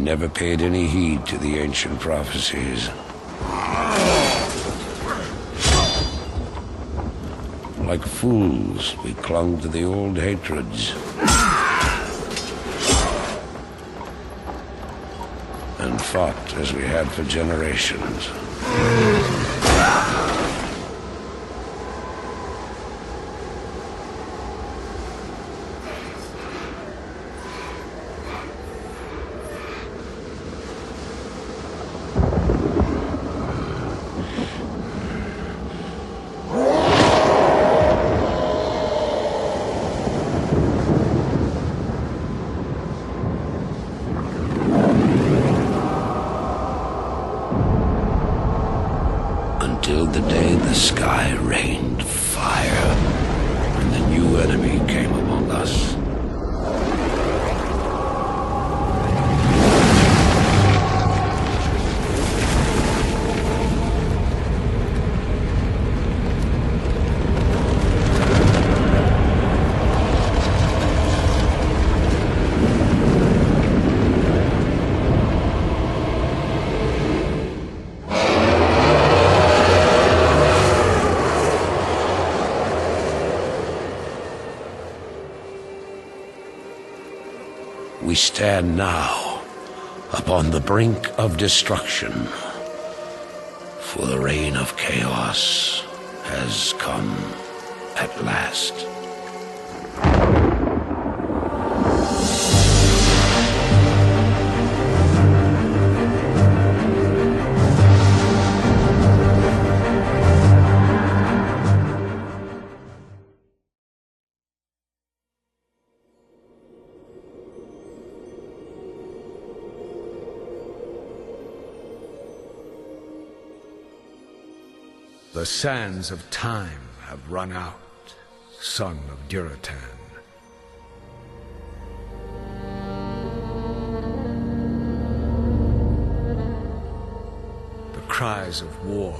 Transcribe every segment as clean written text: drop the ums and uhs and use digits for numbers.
never paid any heed to the ancient prophecies. Like fools, we clung to the old hatreds. And fought as we had for generations. Until the day the sky rained fire, and the new enemy came among us. We stand now upon the brink of destruction, for the reign of chaos has come at last. The sands of time have run out, son of Duratan. The cries of war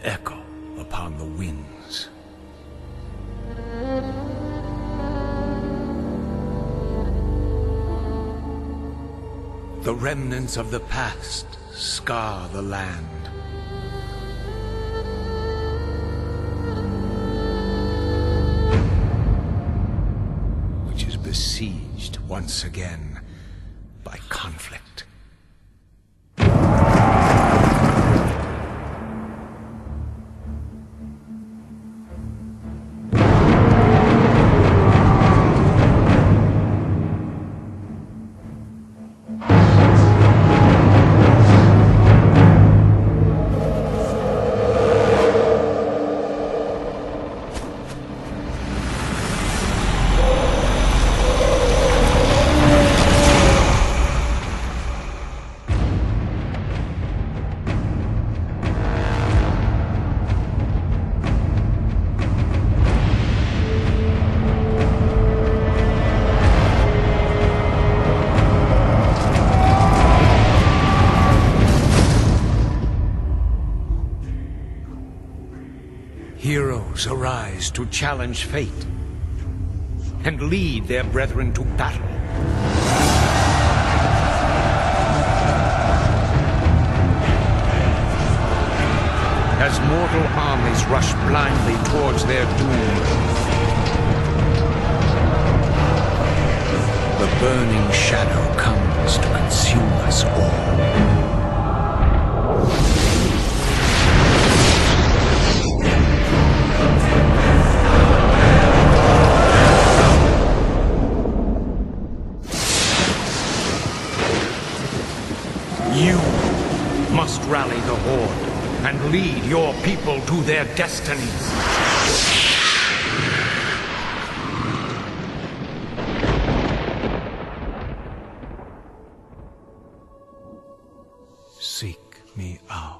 echo upon the winds. The remnants of the past scar the land. Besieged once again by conflict. Heroes arise to challenge fate and lead their brethren to battle. As mortal armies rush blindly towards their doom, the burning shadow comes to consume us all. You must rally the Horde and lead your people to their destinies. Seek me out.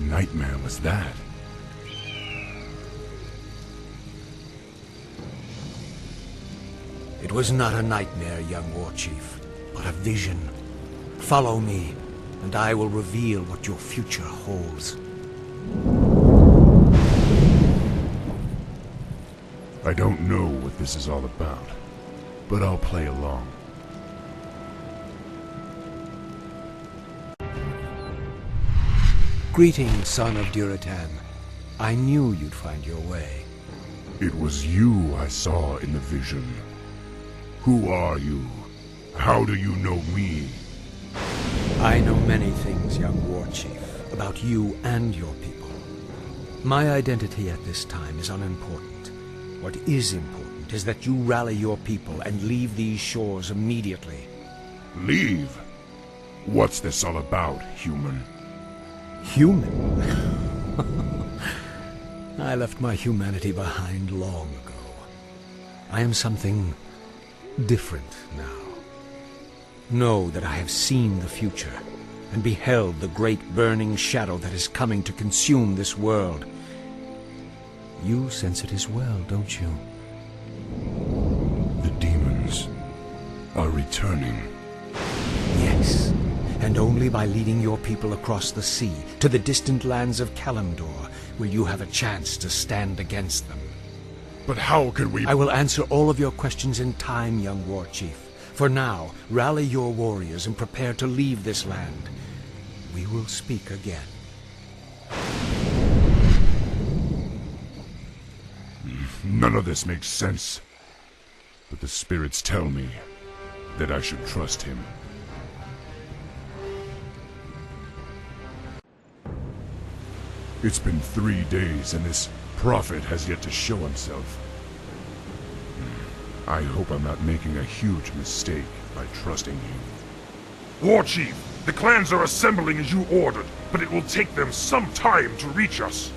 Nightmare was that? It was not a nightmare, young war chief, but a vision. Follow me, and I will reveal what your future holds. I don't know what this is all about, but I'll play along. Greetings, son of Duratan. I knew you'd find your way. It was you I saw in the vision. Who are you? How do you know me? I know many things, young war chief, about you and your people. My identity at this time is unimportant. What is important is that you rally your people and leave these shores immediately. Leave? What's this all about, human? Human? I left my humanity behind long ago. I am something different now. Know that I have seen the future and beheld the great burning shadow that is coming to consume this world. You sense it as well, don't you? The demons are returning. Yes, and only by leading your people across the sea to the distant lands of Kalimdor will you have a chance to stand against them. But how can we— I will answer all of your questions in time, young war chief. For now, rally your warriors and prepare to leave this land. We will speak again. None of this makes sense. But the spirits tell me that I should trust him. It's been 3 days and this prophet has yet to show himself. I hope I'm not making a huge mistake by trusting him. War Chief, the clans are assembling as you ordered, but it will take them some time to reach us.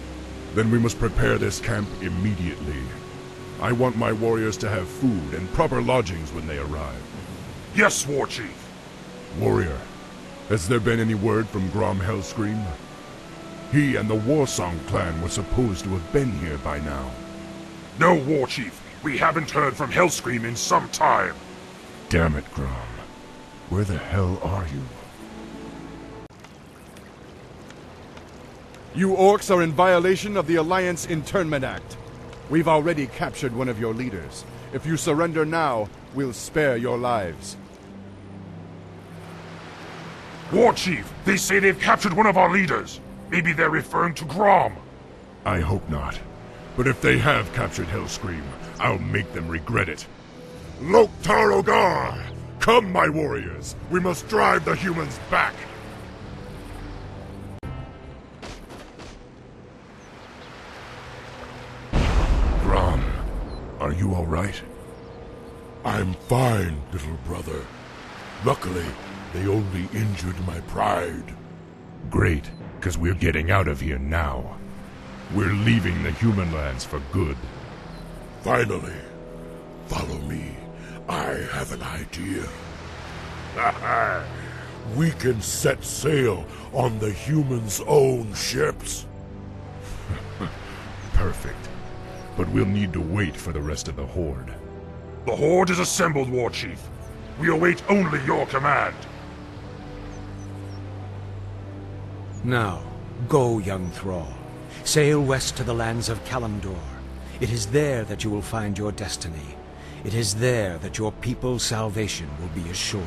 Then we must prepare this camp immediately. I want my warriors to have food and proper lodgings when they arrive. Yes, War Chief. Warrior, has there been any word from Grom Hellscream? He and the Warsong clan were supposed to have been here by now. No, War Chief. We haven't heard from Hellscream in some time. Damn it, Grom. Where the hell are you? You orcs are in violation of the Alliance Internment Act. We've already captured one of your leaders. If you surrender now, we'll spare your lives. War Chief, they say they've captured one of our leaders. Maybe they're referring to Grom. I hope not. But if they have captured Hellscream, I'll make them regret it. Loktar Ogar! Come, my warriors! We must drive the humans back! Grom, are you all right? I'm fine, little brother. Luckily, they only injured my pride. Great, because we're getting out of here now. We're leaving the human lands for good. Finally. Follow me. I have an idea. We can set sail on the humans' own ships. Perfect. But we'll need to wait for the rest of the Horde. The Horde is assembled, War Chief. We await only your command. Now, go, young thrall. Sail west to the lands of Kalimdor. It is there that you will find your destiny. It is there that your people's salvation will be assured.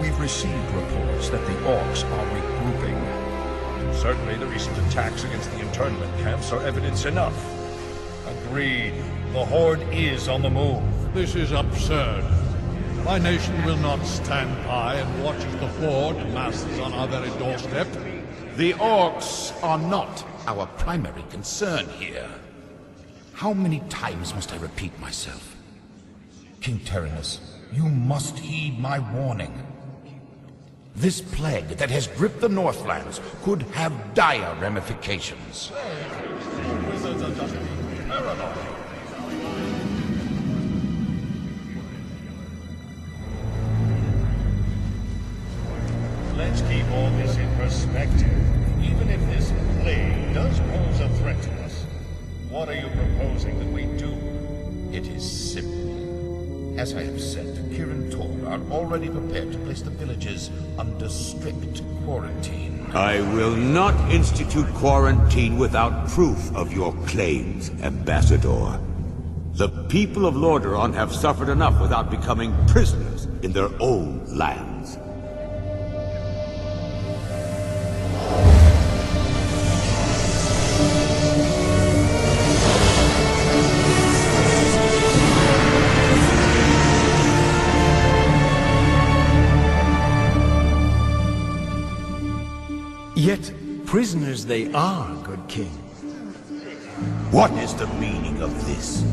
We've received reports that the Orcs are regrouping. Certainly the recent attacks against the internment camps are evidence enough. Agreed. The Horde is on the move. This is absurd. My nation will not stand by and watch as the Horde masses on our very doorstep. The orcs are not our primary concern here. How many times must I repeat myself? King Tyrannus, you must heed my warning. This plague that has gripped the Northlands could have dire ramifications. Wizards are just paranoid. Let's keep all this in perspective. Even if this plague does pose a threat to us, what are you proposing that we do? It is simple. As I have said, Kirin Tor are already prepared to place the villages under strict quarantine. I will not institute quarantine without proof of your claims, Ambassador. The people of Lordaeron have suffered enough without becoming prisoners in their own lands. Yet prisoners they are, good king. What is the meaning of this?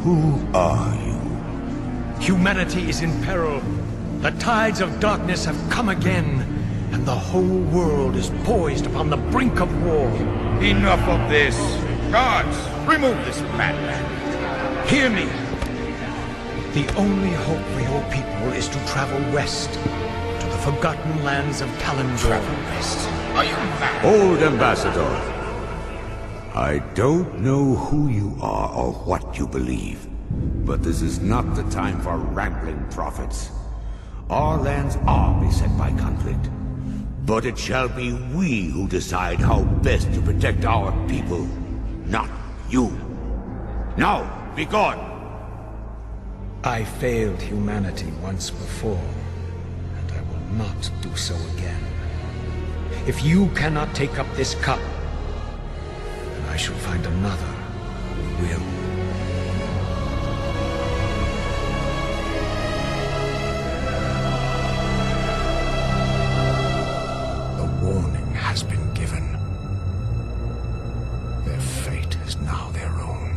Who are you? Humanity is in peril. The tides of darkness have come again, and the whole world is poised upon the brink of war. Enough of this! Guards, remove this madman! Hear me! The only hope for your people is to travel west, to the forgotten lands of Kalimdor. Travel west? Are you mad? Old Ambassador, I don't know who you are or what you believe, but this is not the time for rambling prophets. Our lands are beset by conflict, but it shall be we who decide how best to protect our people, not you. Now, be gone! I failed humanity once before, and I will not do so again. If you cannot take up this cup, then I shall find another who will. The warning has been given. Their fate is now their own.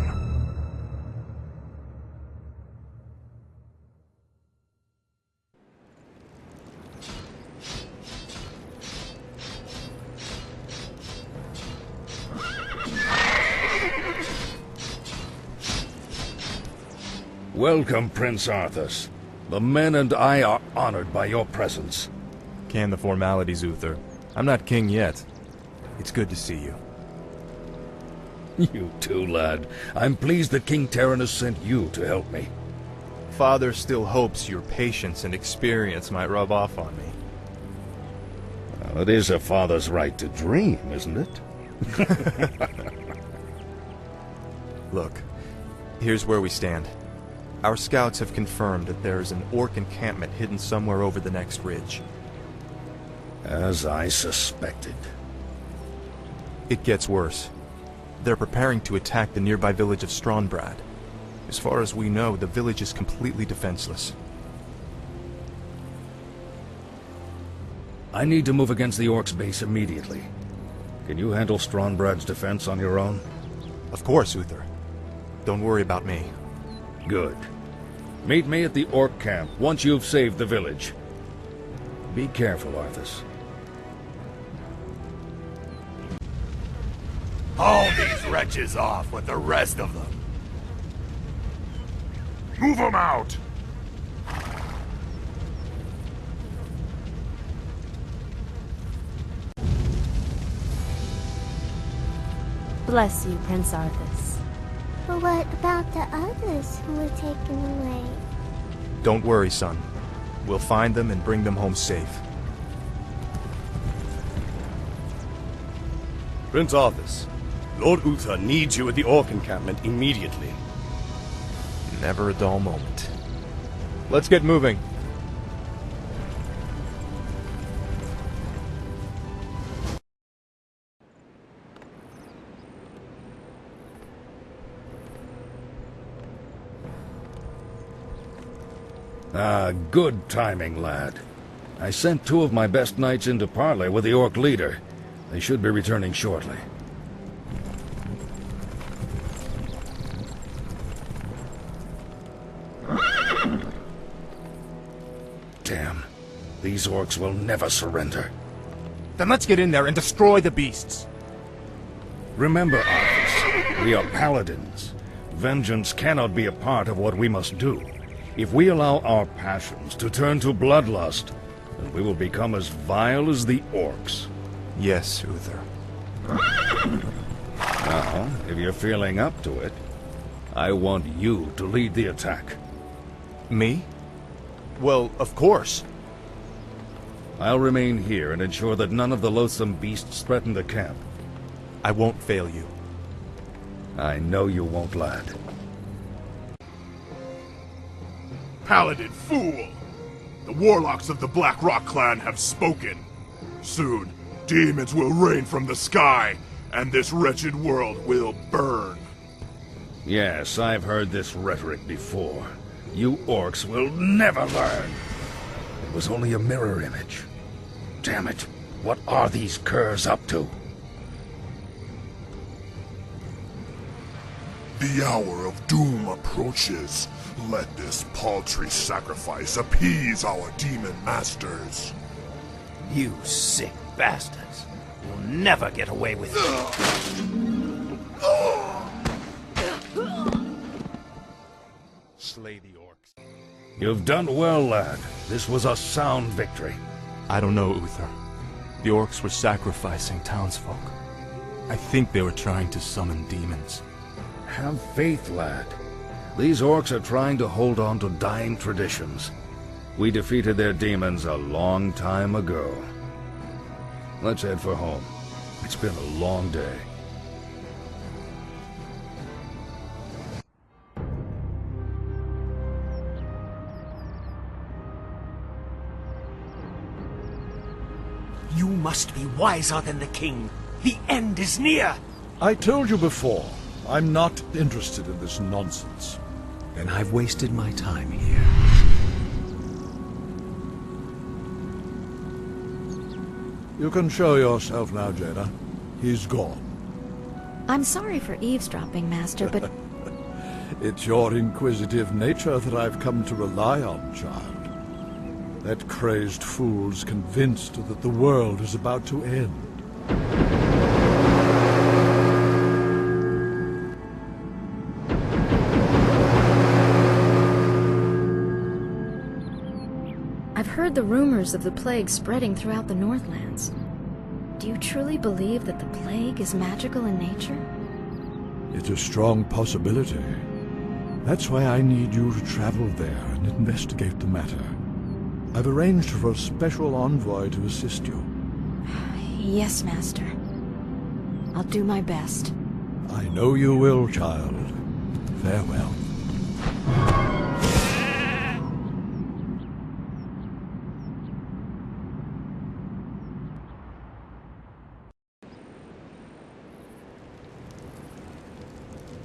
Welcome, Prince Arthas. The men and I are honored by your presence. Can the formalities, Uther. I'm not king yet. It's good to see you. You too, lad. I'm pleased that King Tyrannus sent you to help me. Father still hopes your patience and experience might rub off on me. Well, it is a father's right to dream, isn't it? Look, here's where we stand. Our scouts have confirmed that there is an orc encampment hidden somewhere over the next ridge. As I suspected. It gets worse. They're preparing to attack the nearby village of Stronbrad. As far as we know, the village is completely defenseless. I need to move against the orcs' base immediately. Can you handle Stronbrad's defense on your own? Of course, Uther. Don't worry about me. Good. Meet me at the orc camp once you've saved the village. Be careful, Arthas. Haul these wretches off with the rest of them. Move them out! Bless you, Prince Arthas. But what about the others who were taken away? Don't worry, son. We'll find them and bring them home safe. Prince Arthas, Lord Uther needs you at the orc encampment immediately. Never a dull moment. Let's get moving. Ah, good timing, lad. I sent 2 of my best knights into parley with the Orc leader. They should be returning shortly. Damn. These Orcs will never surrender. Then let's get in there and destroy the beasts. Remember, Arthas, we are paladins. Vengeance cannot be a part of what we must do. If we allow our passions to turn to bloodlust, then we will become as vile as the Orcs. Yes, Uther. Now, if you're feeling up to it, I want you to lead the attack. Me? Well, of course. I'll remain here and ensure that none of the loathsome beasts threaten the camp. I won't fail you. I know you won't, lad. Paladin fool! The warlocks of the Black Rock clan have spoken. Soon, demons will rain from the sky, and this wretched world will burn. Yes, I've heard this rhetoric before. You Orcs will never learn. It was only a mirror image. Damn it, what are these curs up to? The hour of doom approaches. Let this paltry sacrifice appease our demon masters. You sick bastards. You'll never get away with it. Slay the Orcs. You've done well, lad. This was a sound victory. I don't know, Uther. The Orcs were sacrificing townsfolk. I think they were trying to summon demons. Have faith, lad. These Orcs are trying to hold on to dying traditions. We defeated their demons a long time ago. Let's head for home. It's been a long day. You must be wiser than the king. The end is near. I told you before, I'm not interested in this nonsense. Then I've wasted my time here. You can show yourself now, Jaina. He's gone. I'm sorry for eavesdropping, Master, but... It's your inquisitive nature that I've come to rely on, child. That crazed fool's convinced that the world is about to end. I've heard the rumors of the plague spreading throughout the Northlands. Do you truly believe that the plague is magical in nature? It's a strong possibility. That's why I need you to travel there and investigate the matter. I've arranged for a special envoy to assist you. Yes, Master. I'll do my best. I know you will, child. Farewell.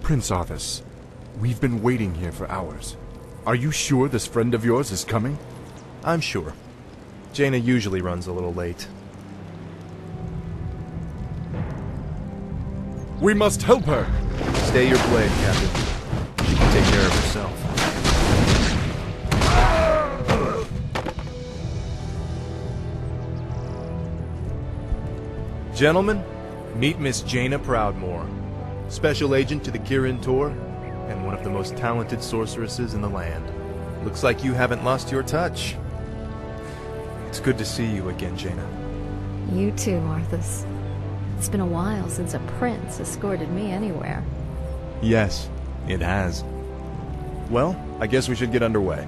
Prince Arthas, we've been waiting here for hours. Are you sure this friend of yours is coming? I'm sure. Jaina usually runs a little late. We must help her! Stay your blade, Captain. She can take care of herself. Gentlemen, meet Miss Jaina Proudmoore, Special Agent to the Kirin Tor, and one of the most talented sorceresses in the land. Looks like you haven't lost your touch. It's good to see you again, Jaina. You too, Arthas. It's been a while since a prince escorted me anywhere. Yes, it has. Well, I guess we should get underway.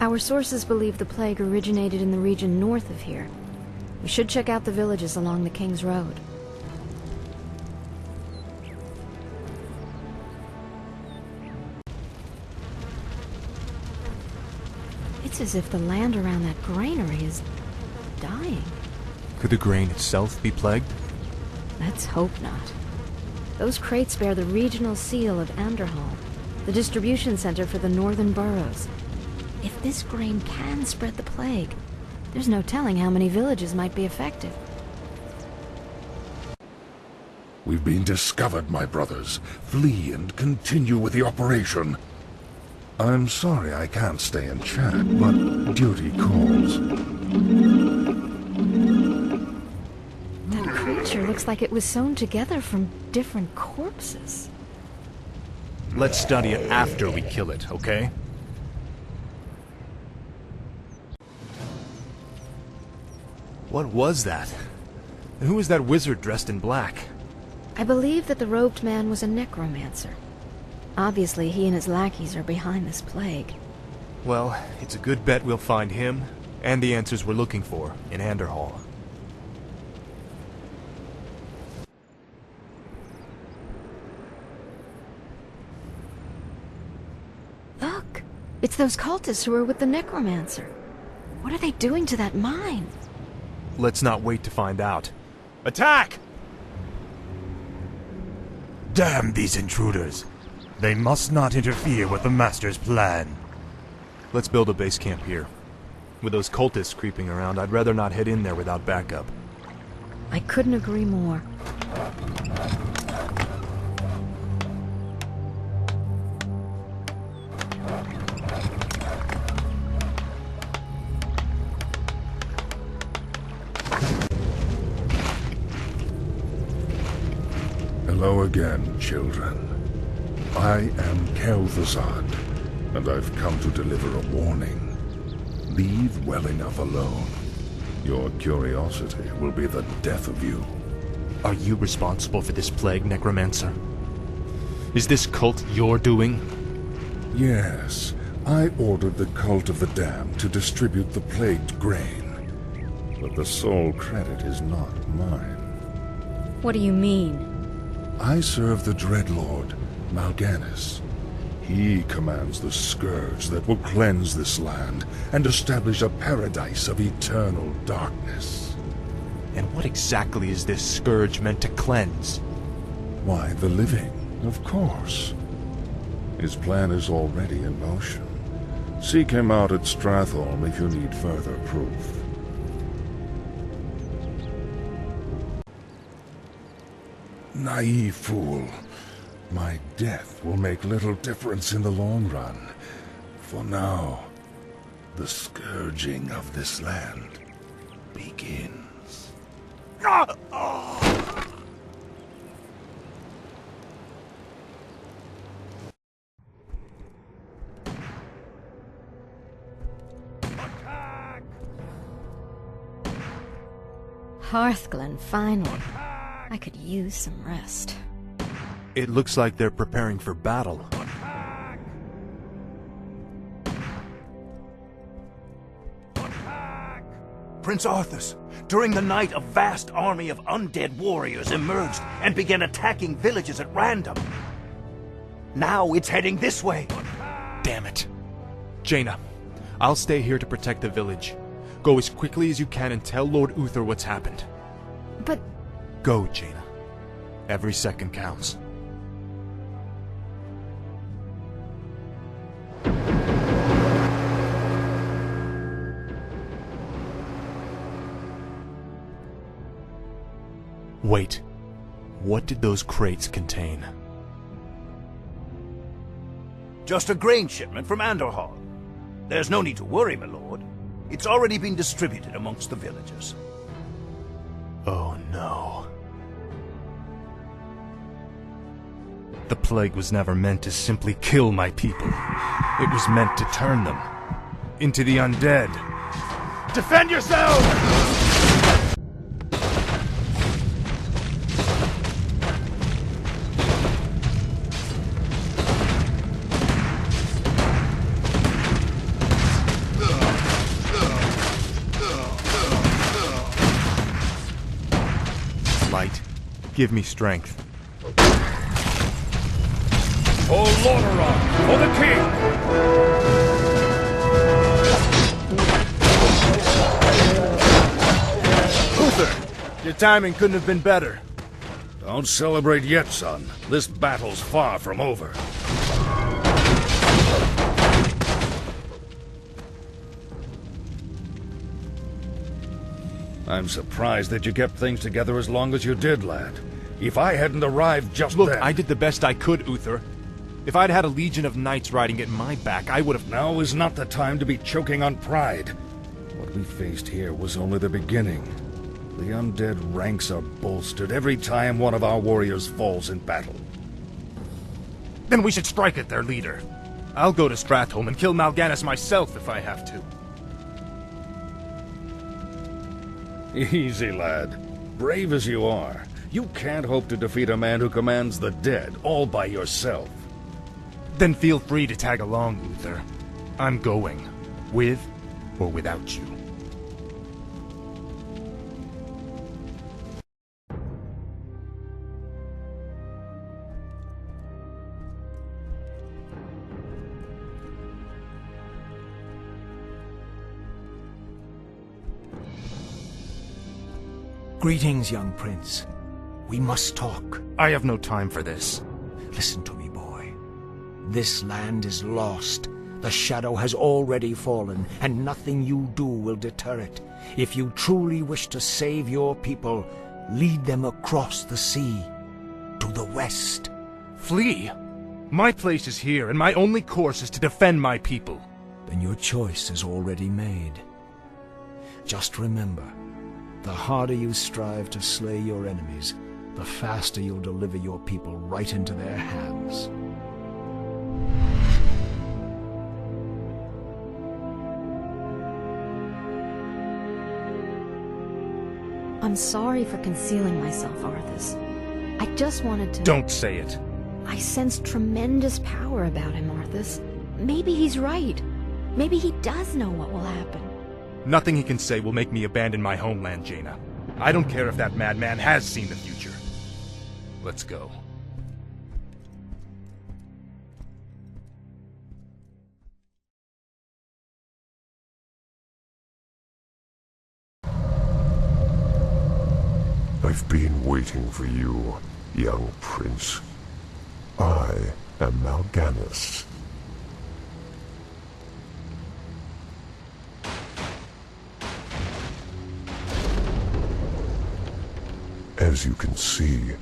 Our sources believe the plague originated in the region north of here. We should check out the villages along the King's Road. It's as if the land around that granary is dying. Could the grain itself be plagued? Let's hope not. Those crates bear the regional seal of Anderhall, the distribution center for the northern boroughs. If this grain can spread the plague, there's no telling how many villages might be affected. We've been discovered, my brothers. Flee and continue with the operation. I'm sorry I can't stay and chat, but duty calls. That creature looks like it was sewn together from different corpses. Let's study it after we kill it, okay? What was that? And who was that wizard dressed in black? I believe that the robed man was a necromancer. Obviously, he and his lackeys are behind this plague. Well, it's a good bet we'll find him, and the answers we're looking for, in Anderhall. Look! It's those cultists who are with the necromancer. What are they doing to that mine? Let's not wait to find out. Attack! Damn these intruders! They must not interfere with the Master's plan. Let's build a base camp here. With those cultists creeping around, I'd rather not head in there without backup. I couldn't agree more. Hello again, children. I am Kel'Thuzad, and I've come to deliver a warning. Leave well enough alone. Your curiosity will be the death of you. Are you responsible for this plague, Necromancer? Is this cult your doing? Yes, I ordered the Cult of the Damned to distribute the plagued grain. But the sole credit is not mine. What do you mean? I serve the Dreadlord, Mal'Ganis. He commands the scourge that will cleanse this land and establish a paradise of eternal darkness. And what exactly is this scourge meant to cleanse? Why, the living, of course. His plan is already in motion. Seek him out at Stratholme if you need further proof. Naive fool. My death will make little difference in the long run. For now, the scourging of this land begins. Hearthglen, finally. I could use some rest. It looks like they're preparing for battle. Prince Arthas, during the night a vast army of undead warriors emerged and began attacking villages at random. Now it's heading this way. Damn it. Jaina, I'll stay here to protect the village. Go as quickly as you can and tell Lord Uther what's happened. But... Go, Jaina. Every second counts. Wait. What did those crates contain? Just a grain shipment from Anderhall. There's no need to worry, my lord. It's already been distributed amongst the villagers. Oh no. The plague was never meant to simply kill my people. It was meant to turn them into the undead. Defend yourselves! Light, give me strength. For Lordaeron, for the king! Uther, your timing couldn't have been better. Don't celebrate yet, son. This battle's far from over. I'm surprised that you kept things together as long as you did, lad. If I hadn't arrived just Look, then... I did the best I could, Uther. If I'd had a legion of knights riding at my back, I would have... Now is not the time to be choking on pride. What we faced here was only the beginning. The undead ranks are bolstered every time one of our warriors falls in battle. Then we should strike at their leader. I'll go to Stratholme and kill Mal'Ganis myself if I have to. Easy, lad. Brave as you are, you can't hope to defeat a man who commands the dead all by yourself. Then feel free to tag along, Uther. I'm going, with or without you. Greetings, young prince. We must talk. I have no time for this. Listen to me, boy. This land is lost. The shadow has already fallen, and nothing you do will deter it. If you truly wish to save your people, lead them across the sea, to the west. Flee? My place is here, and my only course is to defend my people. Then your choice is already made. Just remember, the harder you strive to slay your enemies, the faster you'll deliver your people right into their hands. I'm sorry for concealing myself, Arthas. I just wanted to... Don't say it. I sense tremendous power about him, Arthas. Maybe he's right. Maybe he does know what will happen. Nothing he can say will make me abandon my homeland, Jaina. I don't care if that madman has seen the future. Let's go. I've been waiting for you, young prince. I am Mal'Ganis. As you can see,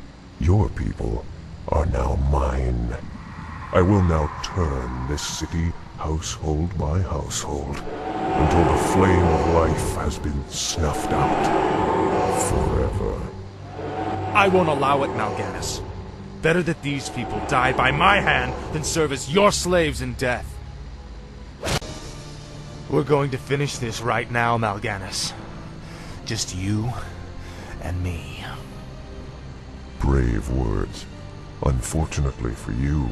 your people are now mine. I will now turn this city household by household until the flame of life has been snuffed out forever. I won't allow it, Mal'Ganis. Better that these people die by my hand than serve as your slaves in death. We're going to finish this right now, Mal'Ganis. Just you and me. Brave words. Unfortunately for you,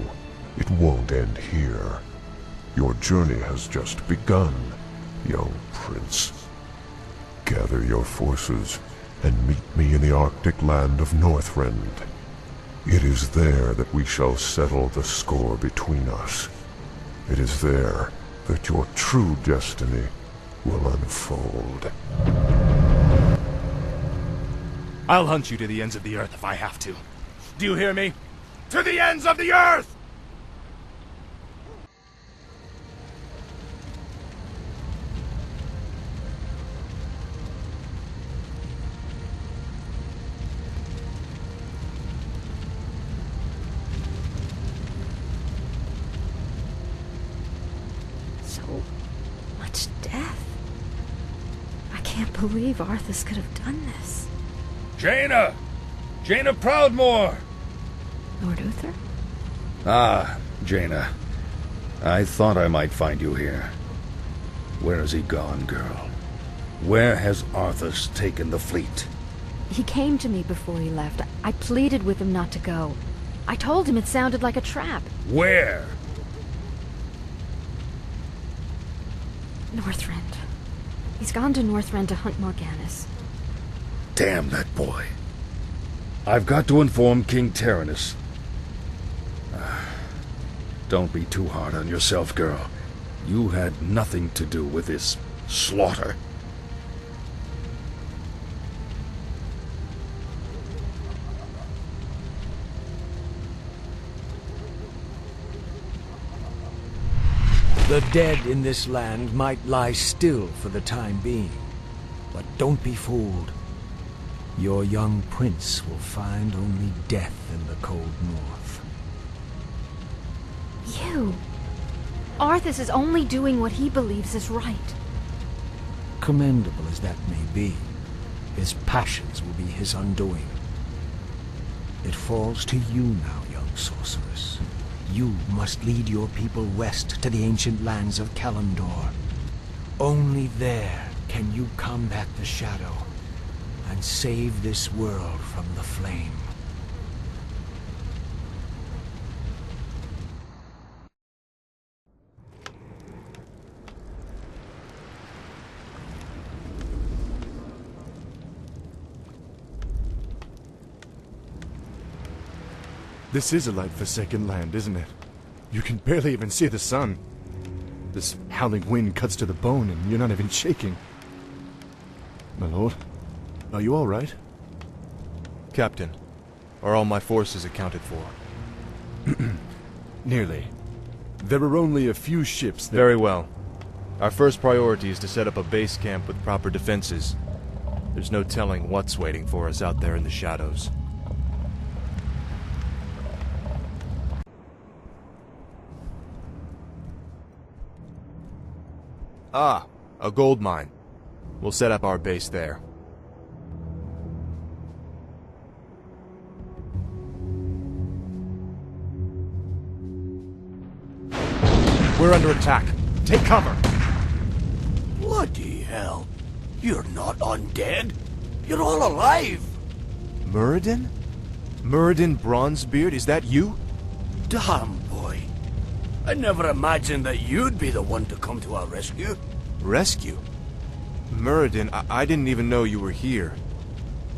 it won't end here. Your journey has just begun, young prince. Gather your forces and meet me in the Arctic land of Northrend. It is there that we shall settle the score between us. It is there that your true destiny will unfold. I'll hunt you to the ends of the earth if I have to. Do you hear me? To the ends of the earth! So much death. I can't believe Arthas could have done this. Jaina! Jaina Proudmoore! Lord Uther? Ah, Jaina. I thought I might find you here. Where has he gone, girl? Where has Arthas taken the fleet? He came to me before he left. I pleaded with him not to go. I told him it sounded like a trap. Where? Northrend. He's gone to Northrend to hunt Mal'Ganis. Damn that boy. I've got to inform King Tyrannus. Don't be too hard on yourself, girl. You had nothing to do with this slaughter. The dead in this land might lie still for the time being, but don't be fooled. Your young prince will find only death in the cold north. You! Arthas is only doing what he believes is right. Commendable as that may be, his passions will be his undoing. It falls to you now, young sorceress. You must lead your people west to the ancient lands of Kalimdor. Only there can you combat the Shadow and save this world from the flame. This is a light-forsaken land, isn't it? You can barely even see the sun. This howling wind cuts to the bone, and you're not even shaking. My lord, are you all right? Captain, are all my forces accounted for? Nearly. There are only a few ships that... Very well. Our first priority is to set up a base camp with proper defenses. There's no telling what's waiting for us out there in the shadows. Ah, a gold mine. We'll set up our base there. We're under attack. Take cover! Bloody hell. You're not undead. You're all alive. Muradin? Muradin Bronzebeard, is that you? Damn, boy. I never imagined that you'd be the one to come to our rescue. Rescue? Muradin, I didn't even know you were here.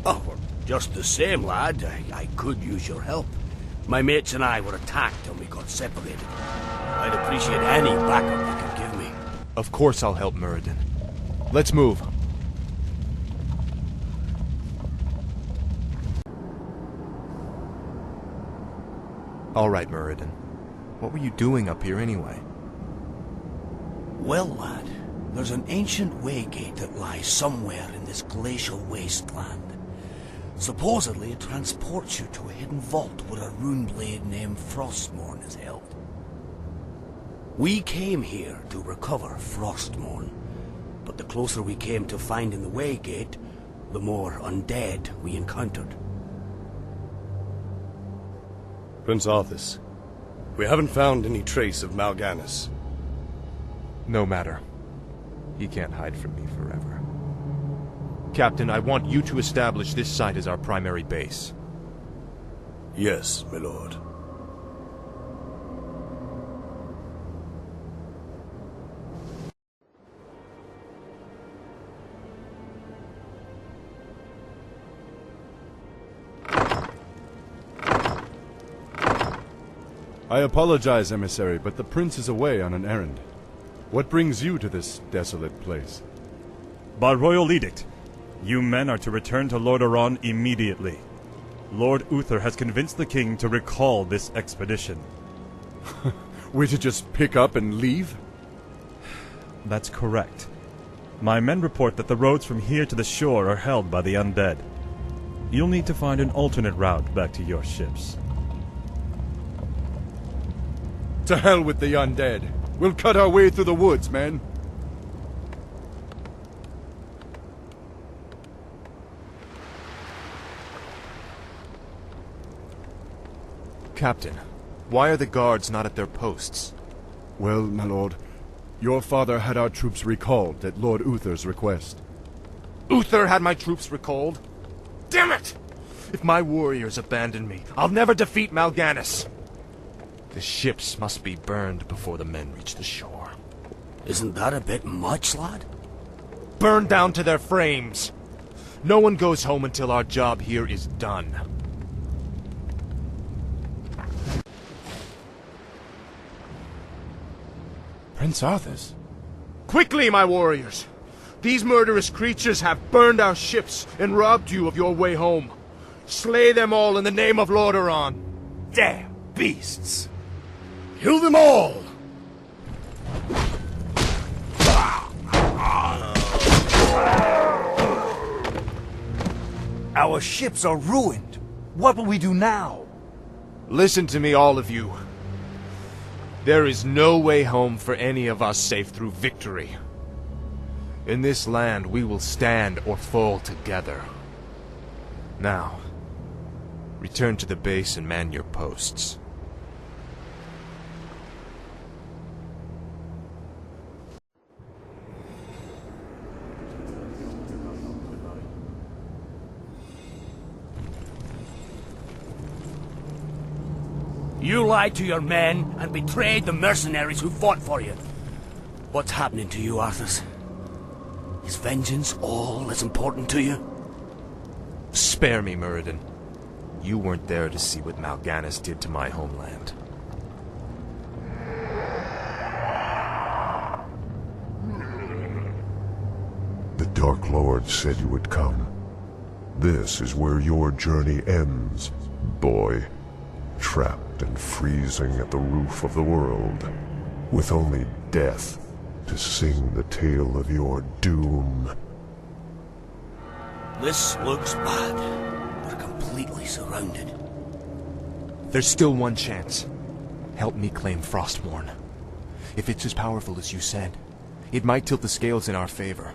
Oh, well, just the same, lad. I could use your help. My mates and I were attacked and we got separated. I'd appreciate any backup you could give me. Of course I'll help Muradin. Let's move. All right, Muradin. What were you doing up here anyway? Well, lad, there's an ancient waygate that lies somewhere in this glacial wasteland. Supposedly it transports you to a hidden vault where a rune blade named Frostmourne is held. We came here to recover Frostmourne, but the closer we came to finding the waygate, the more undead we encountered. Prince Arthas, we haven't found any trace of Mal'Ganis. No matter. He can't hide from me forever. Captain, I want you to establish this site as our primary base. Yes, my lord. I apologize, emissary, but the prince is away on an errand. What brings you to this desolate place? By royal edict, you men are to return to Lordaeron immediately. Lord Uther has convinced the king to recall this expedition. We're to just pick up and leave? That's correct. My men report that the roads from here to the shore are held by the undead. You'll need to find an alternate route back to your ships. To hell with the undead. We'll cut our way through the woods, men. Captain, why are the guards not at their posts? Well, my lord, your father had our troops recalled at Lord Uther's request. Uther had my troops recalled? Damn it! If my warriors abandon me, I'll never defeat Mal'Ganis. The ships must be burned before the men reach the shore. Isn't that a bit much, lad? Burned down to their frames. No one goes home until our job here is done. Prince Arthas? Quickly, my warriors! These murderous creatures have burned our ships and robbed you of your way home. Slay them all in the name of Lordaeron. Damn beasts! Kill them all! Our ships are ruined. What will we do now? Listen to me, all of you. There is no way home for any of us save through victory. In this land, we will stand or fall together. Now, return to the base and man your posts. You lied to your men and betrayed the mercenaries who fought for you. What's happening to you, Arthas? Is vengeance all as important to you? Spare me, Muradin. You weren't there to see what Mal'Ganis did to my homeland. The Dark Lord said you would come. This is where your journey ends, boy. Trapped and freezing at the roof of the world, with only death to sing the tale of your doom. This looks bad. We're completely surrounded. There's still one chance. Help me claim Frostmourne. If it's as powerful as you said, it might tilt the scales in our favor.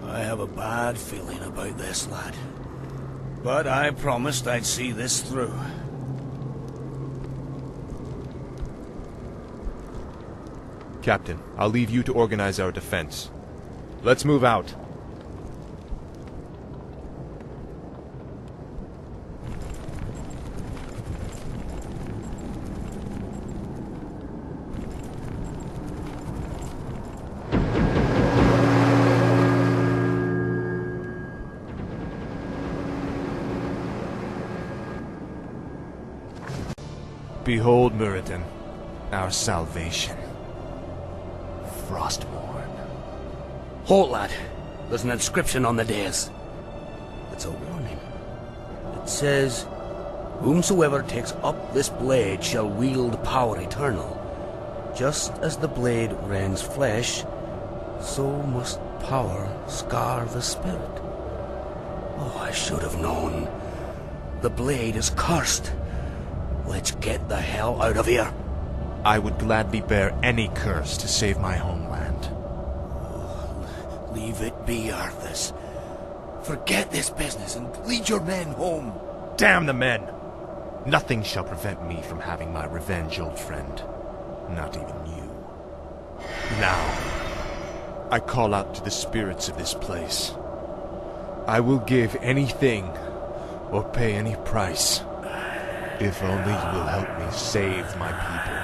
I have a bad feeling about this, lad. But I promised I'd see this through. Captain, I'll leave you to organize our defense. Let's move out. Behold, Muradin, our salvation. Frostmourne. Halt, lad. There's an inscription on the dais. It's a warning. It says, "Whomsoever takes up this blade shall wield power eternal. Just as the blade rends flesh, so must power scar the spirit." Oh, I should have known. The blade is cursed. Let's get the hell out of here. I would gladly bear any curse to save my homeland. Leave it be, Arthas. Forget this business and lead your men home. Damn the men! Nothing shall prevent me from having my revenge, old friend. Not even you. Now, I call out to the spirits of this place. I will give anything or pay any price. If only you will help me save my people.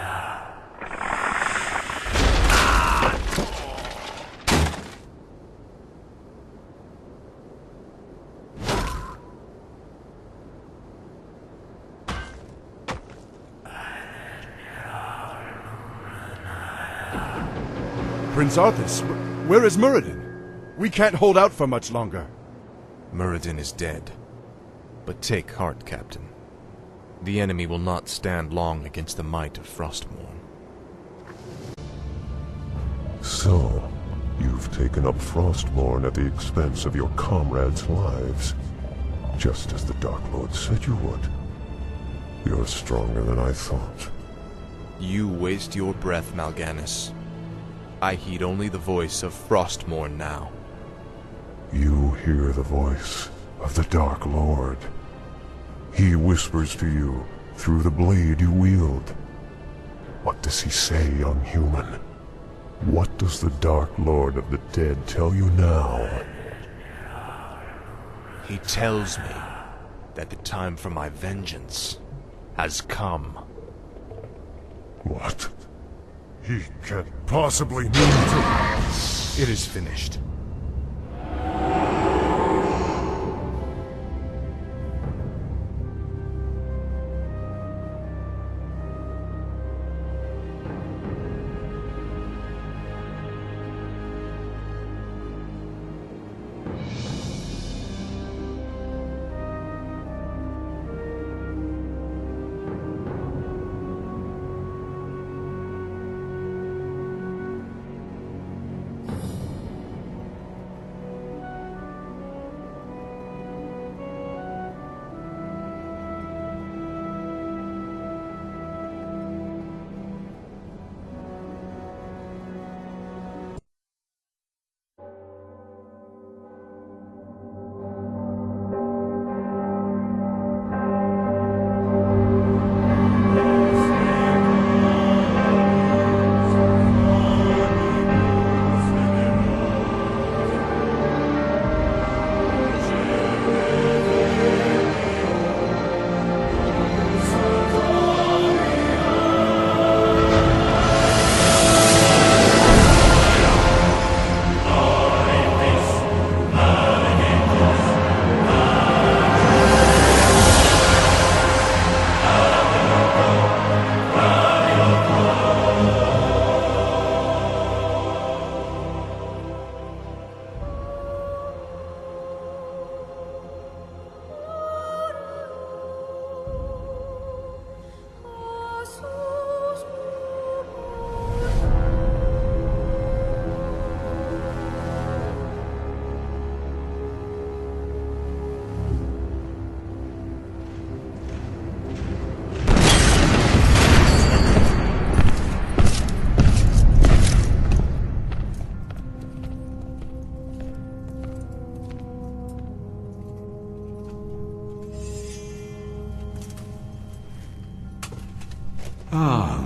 Prince Arthas, where is Muradin? We can't hold out for much longer. Muradin is dead. But take heart, Captain. The enemy will not stand long against the might of Frostmourne. So, you've taken up Frostmourne at the expense of your comrades' lives. Just as the Dark Lord said you would. You're stronger than I thought. You waste your breath, Mal'Ganis. I heed only the voice of Frostmourne now. You hear the voice of the Dark Lord. He whispers to you through the blade you wield. What does he say, young human? What does the Dark Lord of the Dead tell you now? He tells me that the time for my vengeance has come. What? He can't possibly mean to... It is finished.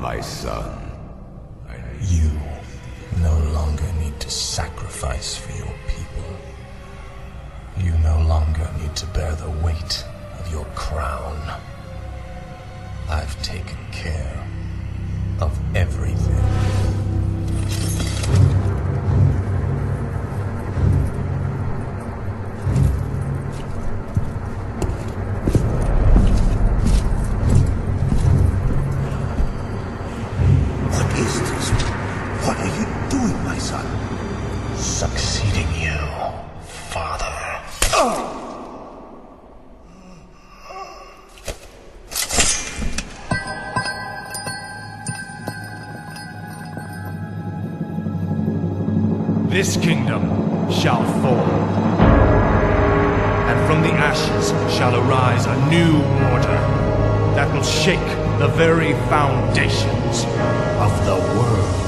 my son. You no longer need to sacrifice for your people. You no longer need to bear the weight of your crown. I've taken care of everything. What are you doing, my son? Succeeding you, father. This kingdom shall fall, and from the ashes shall arise a new order that will shake the very foundations of the world.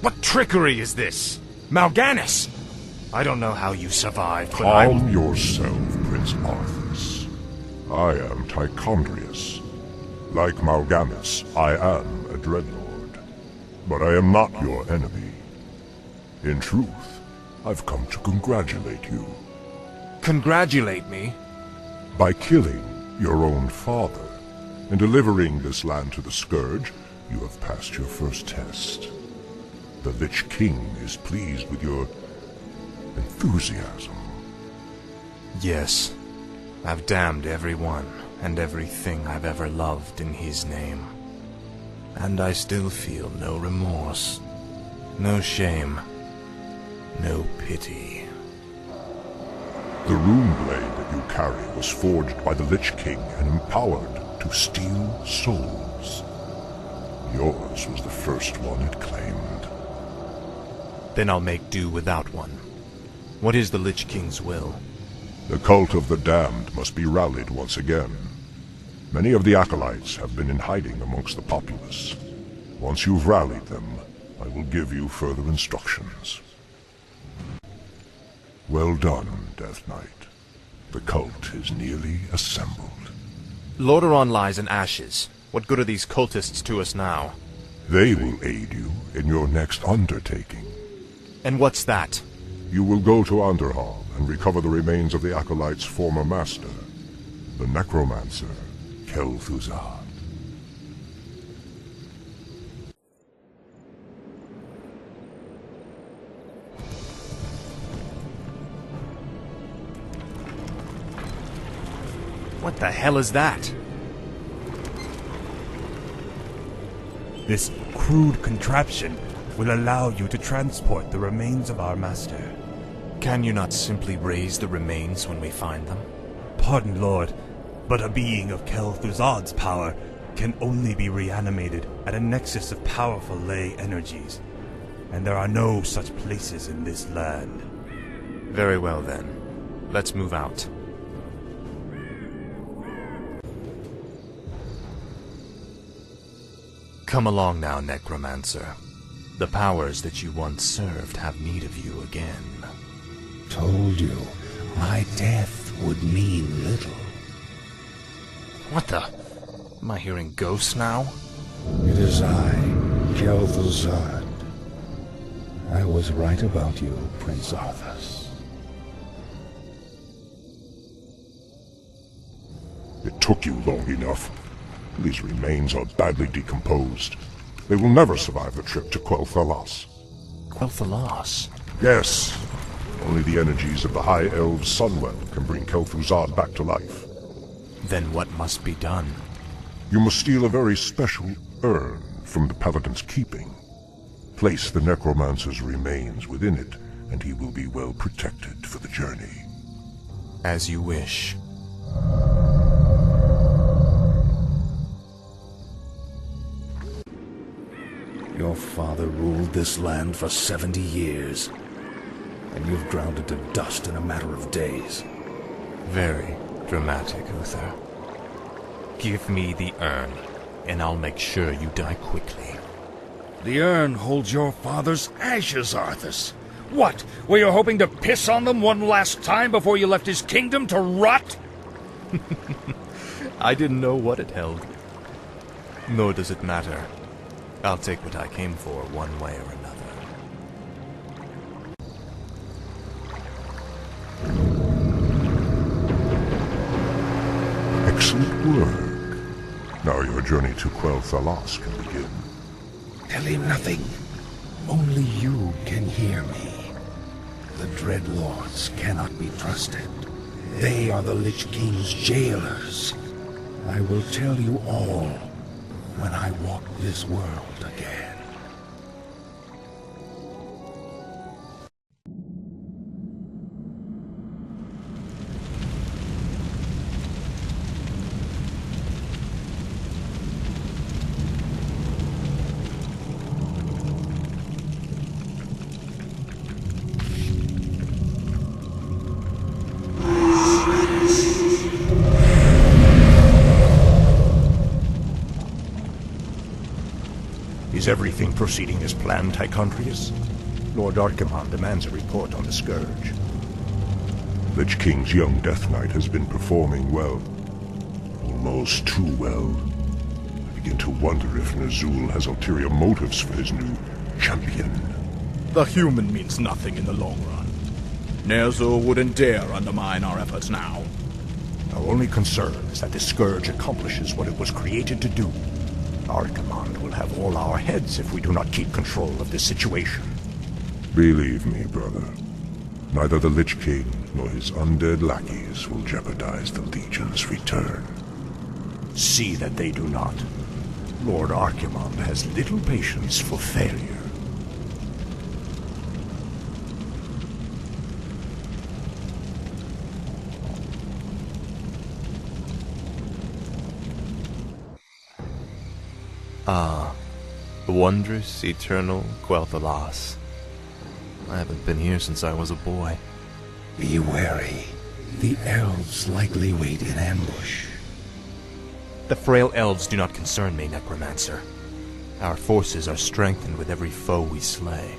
What trickery is this? Mal'Ganis! I don't know how you survived, but Calm yourself, Prince Arthas. I am Tichondrius. Like Mal'Ganis, I am a Dreadlord. But I am not your enemy. In truth, I've come to congratulate you. Congratulate me? By killing your own father and delivering this land to the Scourge, you have passed your first test. The Lich King is pleased with your enthusiasm. Yes. I've damned everyone and everything I've ever loved in his name. And I still feel no remorse, no shame, no pity. The rune blade that you carry was forged by the Lich King and empowered to steal souls. Yours was the first one it claimed. Then I'll make do without one. What is the Lich King's will? The cult of the damned must be rallied once again. Many of the acolytes have been in hiding amongst the populace. Once you've rallied them, I will give you further instructions. Well done, Death Knight. The cult is nearly assembled. Lordaeron lies in ashes. What good are these cultists to us now? They will aid you in your next undertaking. And what's that? You will go to Underhall and recover the remains of the acolyte's former master, the necromancer, Kel'Thuzad. What the hell is that? This crude contraption will allow you to transport the remains of our master. Can you not simply raise the remains when we find them? Pardon, Lord, but a being of Kel'Thuzad's power can only be reanimated at a nexus of powerful ley energies, and there are no such places in this land. Very well then. Let's move out. Come along now, Necromancer. The powers that you once served have need of you again. Told you, my death would mean little. What the? Am I hearing ghosts now? It is I, Kel'Thuzad. I was right about you, Prince Arthas. It took you long enough. These remains are badly decomposed. They will never survive the trip to Quel'Thalas. Quel'Thalas? Yes. Only the energies of the High Elves' Sunwell can bring Kel'Thuzad back to life. Then what must be done? You must steal a very special urn from the Paladin's keeping. Place the Necromancer's remains within it, and he will be well protected for the journey. As you wish. Your father ruled this land for 70 years, and you've ground it to dust in a matter of days. Very dramatic, Uther. Give me the urn, and I'll make sure you die quickly. The urn holds your father's ashes, Arthas. What? Were you hoping to piss on them one last time before you left his kingdom to rot? I didn't know what it held. Nor does it matter. I'll take what I came for one way or another. Excellent work. Now your journey to Quel'Thalas can begin. Tell him nothing. Only you can hear me. The Dreadlords cannot be trusted. They are the Lich King's jailers. I will tell you all when I walk this world again. Is everything proceeding as planned, Tychondrius? Lord Archimonde demands a report on the Scourge. Lich King's young Death Knight has been performing well. Almost too well. I begin to wonder if Ner'zhul has ulterior motives for his new champion. The human means nothing in the long run. Ner'zhul wouldn't dare undermine our efforts now. Our only concern is that the Scourge accomplishes what it was created to do. Archimonde will have all our heads if we do not keep control of this situation. Believe me, brother. Neither the Lich King nor his undead lackeys will jeopardize the Legion's return. See that they do not. Lord Archimonde has little patience for failure. Ah, the wondrous, eternal Quel'Thalas. I haven't been here since I was a boy. Be wary. The elves likely wait in ambush. The frail elves do not concern me, Necromancer. Our forces are strengthened with every foe we slay.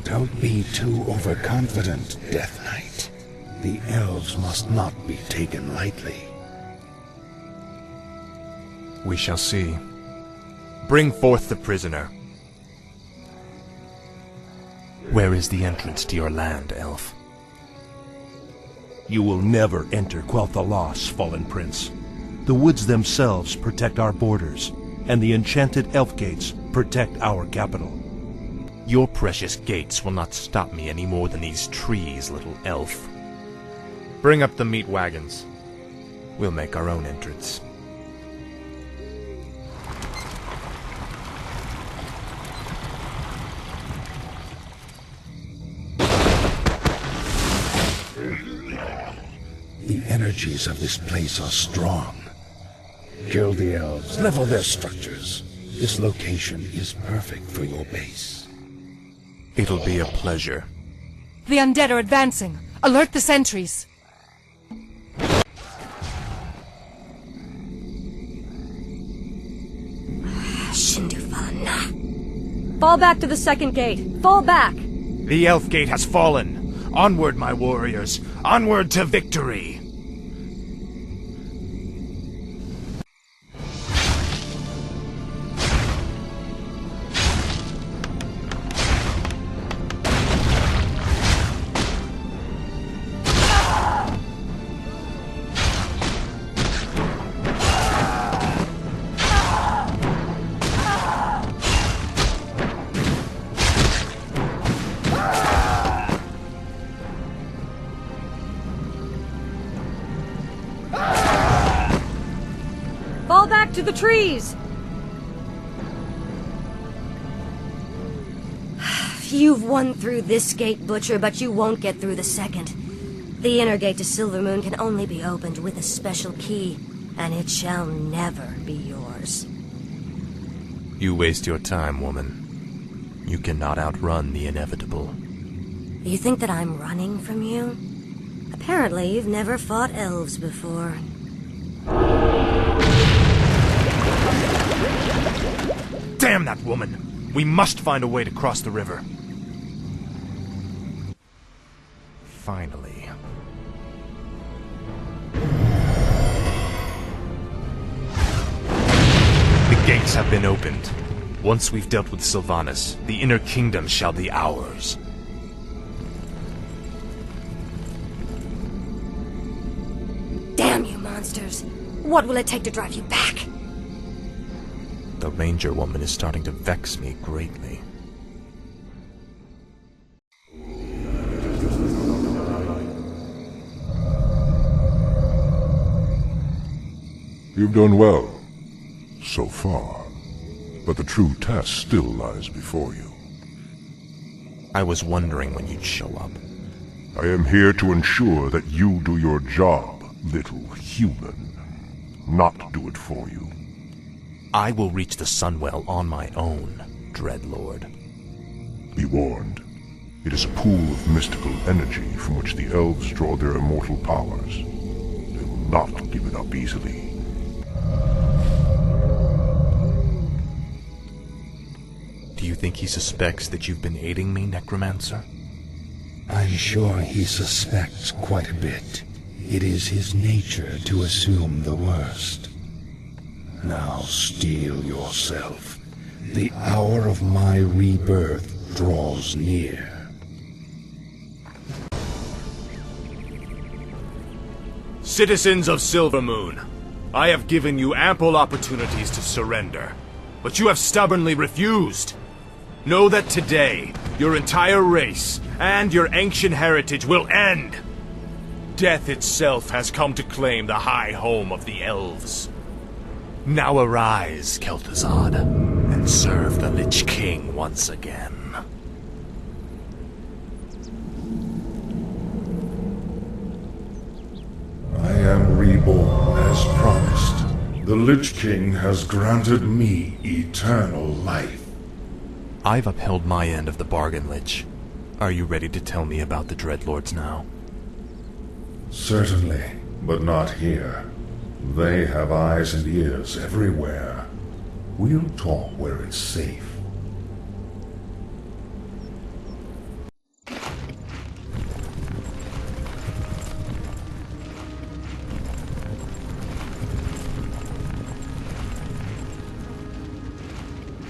Don't be too overconfident, Death Knight. The elves must not be taken lightly. We shall see. Bring forth the prisoner. Where is the entrance to your land, elf? You will never enter Quel'Thalas, Fallen Prince. The woods themselves protect our borders, and the enchanted elf gates protect our capital. Your precious gates will not stop me any more than these trees, little elf. Bring up the meat wagons. We'll make our own entrance. The energies of this place are strong. Kill the elves, level their structures. This location is perfect for your base. It'll be a pleasure. The undead are advancing. Alert the sentries. Fall back to the second gate. Fall back! The elf gate has fallen. Onward, my warriors. Onward to victory. Fall back to the trees! You've won through this gate, Butcher, but you won't get through the second. The inner gate to Silvermoon can only be opened with a special key, and it shall never be yours. You waste your time, woman. You cannot outrun the inevitable. You think that I'm running from you? Apparently you've never fought elves before. Damn that woman! We must find a way to cross the river. Finally. The gates have been opened. Once we've dealt with Sylvanas, the Inner Kingdom shall be ours. Damn you monsters! What will it take to drive you back? The Ranger woman is starting to vex me greatly. You've done well, so far. But the true test still lies before you. I was wondering when you'd show up. I am here to ensure that you do your job, little human. Not do it for you. I will reach the Sunwell on my own, Dreadlord. Be warned. It is a pool of mystical energy from which the elves draw their immortal powers. They will not give it up easily. Do you think he suspects that you've been aiding me, Necromancer? I'm sure he suspects quite a bit. It is his nature to assume the worst. Now steel yourself. The hour of my rebirth draws near. Citizens of Silvermoon, I have given you ample opportunities to surrender, but you have stubbornly refused. Know that today, your entire race and your ancient heritage will end. Death itself has come to claim the high home of the elves. Now arise, Kel'Thuzad, and serve the Lich King once again. I am reborn as promised. The Lich King has granted me eternal life. I've upheld my end of the bargain, Lich. Are you ready to tell me about the Dreadlords now? Certainly, but not here. They have eyes and ears everywhere. We'll talk where it's safe.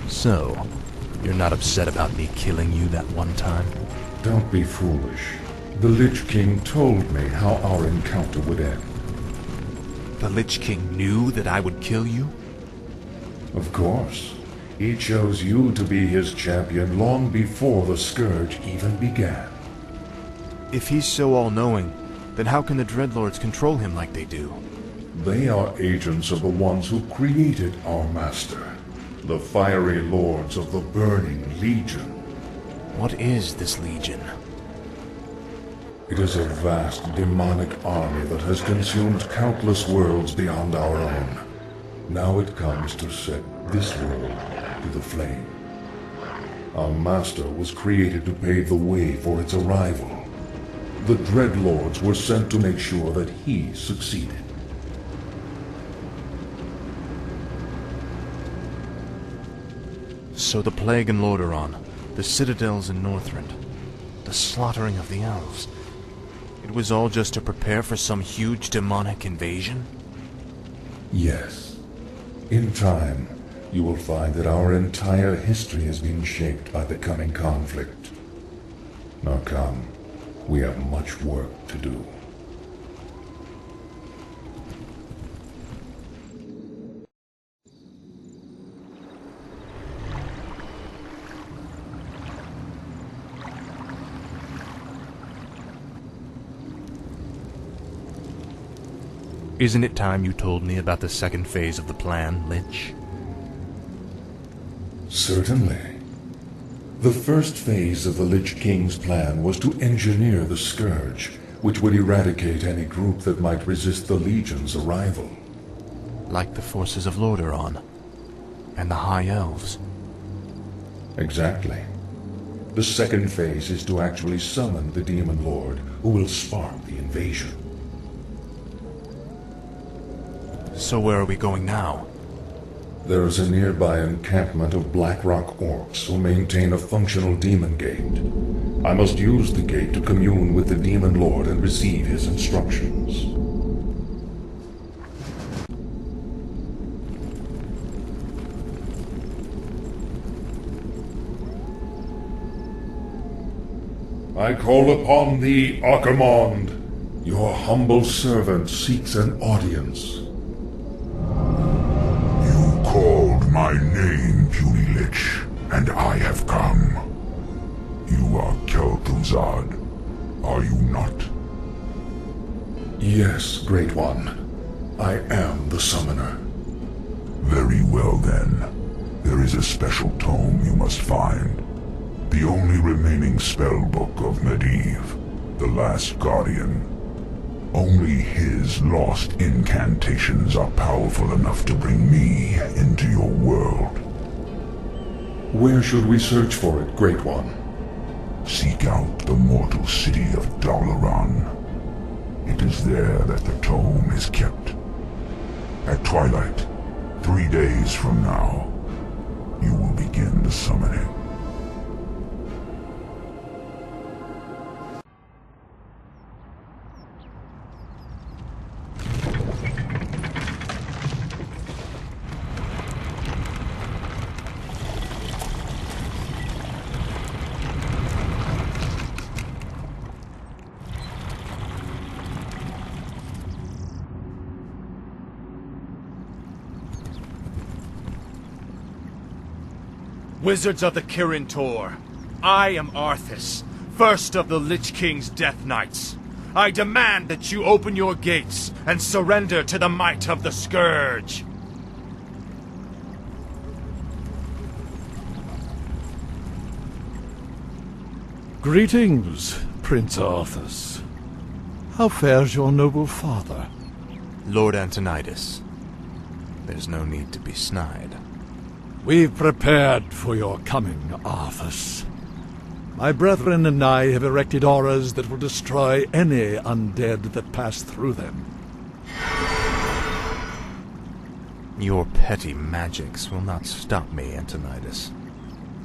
So, you're not upset about me killing you that one time? Don't be foolish. The Lich King told me how our encounter would end. The Lich King knew that I would kill you? Of course. He chose you to be his champion long before the Scourge even began. If he's so all-knowing, then how can the Dreadlords control him like they do? They are agents of the ones who created our master, the fiery lords of the Burning Legion. What is this Legion? It is a vast demonic army that has consumed countless worlds beyond our own. Now it comes to set this world to the flame. Our master was created to pave the way for its arrival. The Dreadlords were sent to make sure that he succeeded. So the Plague in Lordaeron, the citadels in Northrend, the slaughtering of the elves, it was all just to prepare for some huge demonic invasion? Yes. In time, you will find that our entire history has been shaped by the coming conflict. Now come, we have much work to do. Isn't it time you told me about the second phase of the plan, Lich? Certainly. The first phase of the Lich King's plan was to engineer the Scourge, which would eradicate any group that might resist the Legion's arrival. Like the forces of Lordaeron and the High Elves. Exactly. The second phase is to actually summon the Demon Lord, who will spark the invasion. So where are we going now? There is a nearby encampment of Blackrock orcs who maintain a functional demon gate. I must use the gate to commune with the Demon Lord and receive his instructions. I call upon thee, Archimonde. Your humble servant seeks an audience. You called my name, puny lich, and I have come. You are Kel'Thuzad, are you not? Yes, Great One. I am the summoner. Very well then. There is a special tome you must find. The only remaining spellbook of Medivh, the Last Guardian. Only his lost incantations are powerful enough to bring me into your world. Where should we search for it, Great One? Seek out the mortal city of Dalaran. It is there that the tome is kept. At twilight, 3 days from now, you will begin the summoning. Wizards of the Kirin Tor, I am Arthas, first of the Lich King's Death Knights. I demand that you open your gates and surrender to the might of the Scourge. Greetings, Prince Arthas. How fares your noble father? Lord Antonidas, there's no need to be snide. We've prepared for your coming, Arthas. My brethren and I have erected auras that will destroy any undead that pass through them. Your petty magics will not stop me, Antonidas.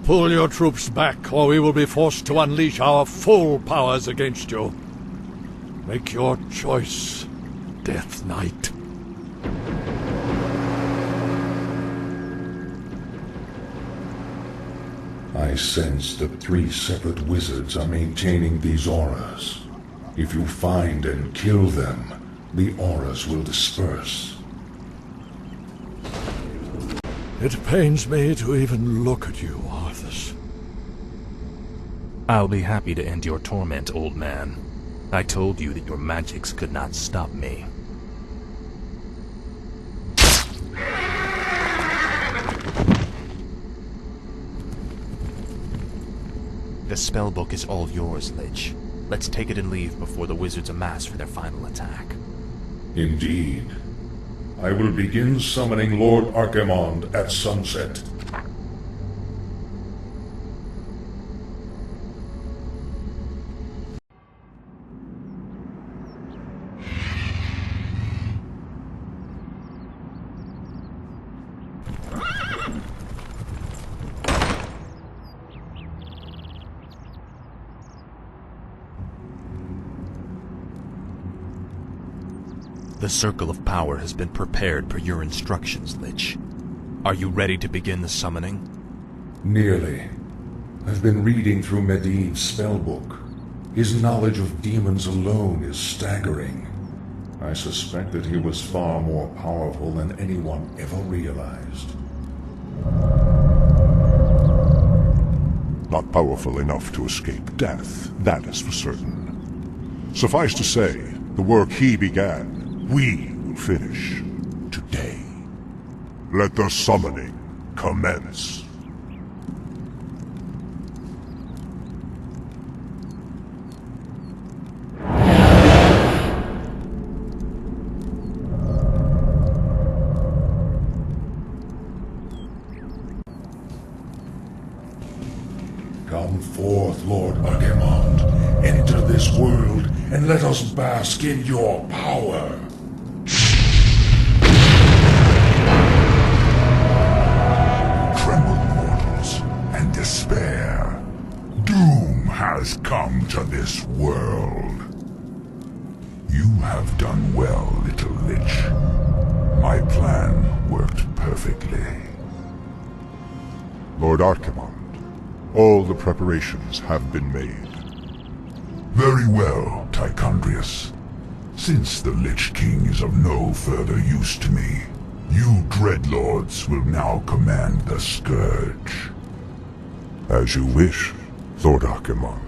Pull your troops back, or we will be forced to unleash our full powers against you. Make your choice, Death Knight. I sense that 3 separate wizards are maintaining these auras. If you find and kill them, the auras will disperse. It pains me to even look at you, Arthas. I'll be happy to end your torment, old man. I told you that your magics could not stop me. The spellbook is all yours, Lich. Let's take it and leave before the wizards amass for their final attack. Indeed. I will begin summoning Lord Archimonde at sunset. The Circle of Power has been prepared per your instructions, Lich. Are you ready to begin the summoning? Nearly. I've been reading through Medivh's spellbook. His knowledge of demons alone is staggering. I suspect that he was far more powerful than anyone ever realized. Not powerful enough to escape death, that is for certain. Suffice to say, the work he began, we will finish today. Let the summoning commence. Come forth, Lord Archimonde. Enter this world, and let us bask in your power. has come to this world. You have done well, little lich. My plan worked perfectly. Lord Archimond, all the preparations have been made. Very well, Tichondrius. Since the Lich King is of no further use to me, you Dreadlords will now command the Scourge. As you wish, Lord Archimond.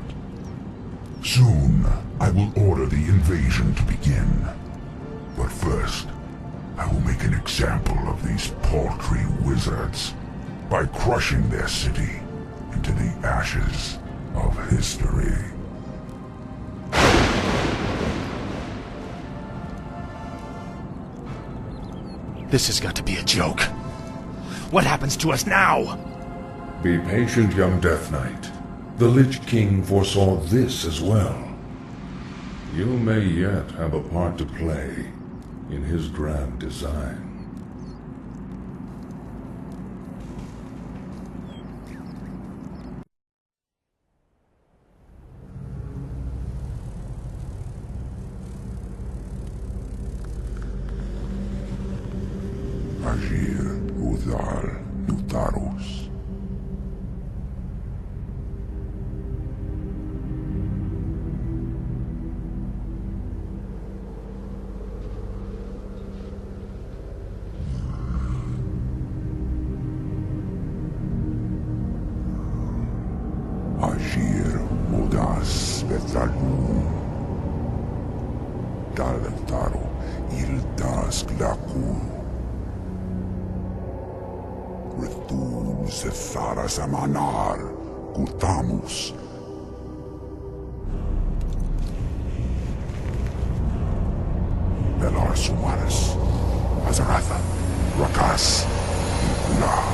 Soon, I will order the invasion to begin. But first, I will make an example of these paltry wizards by crushing their city into the ashes of history. This has got to be a joke. What happens to us now? Be patient, young Death Knight. The Lich King foresaw this as well. You may yet have a part to play in his grand design. Agir, Udal, Nutarus. Agir, Udas, Betalum. Daltaro, Ildas, Glaku. Retum Setharas Amanar, Gutamus. Belar Sumaris, Azaratha, Rakas, Ikula.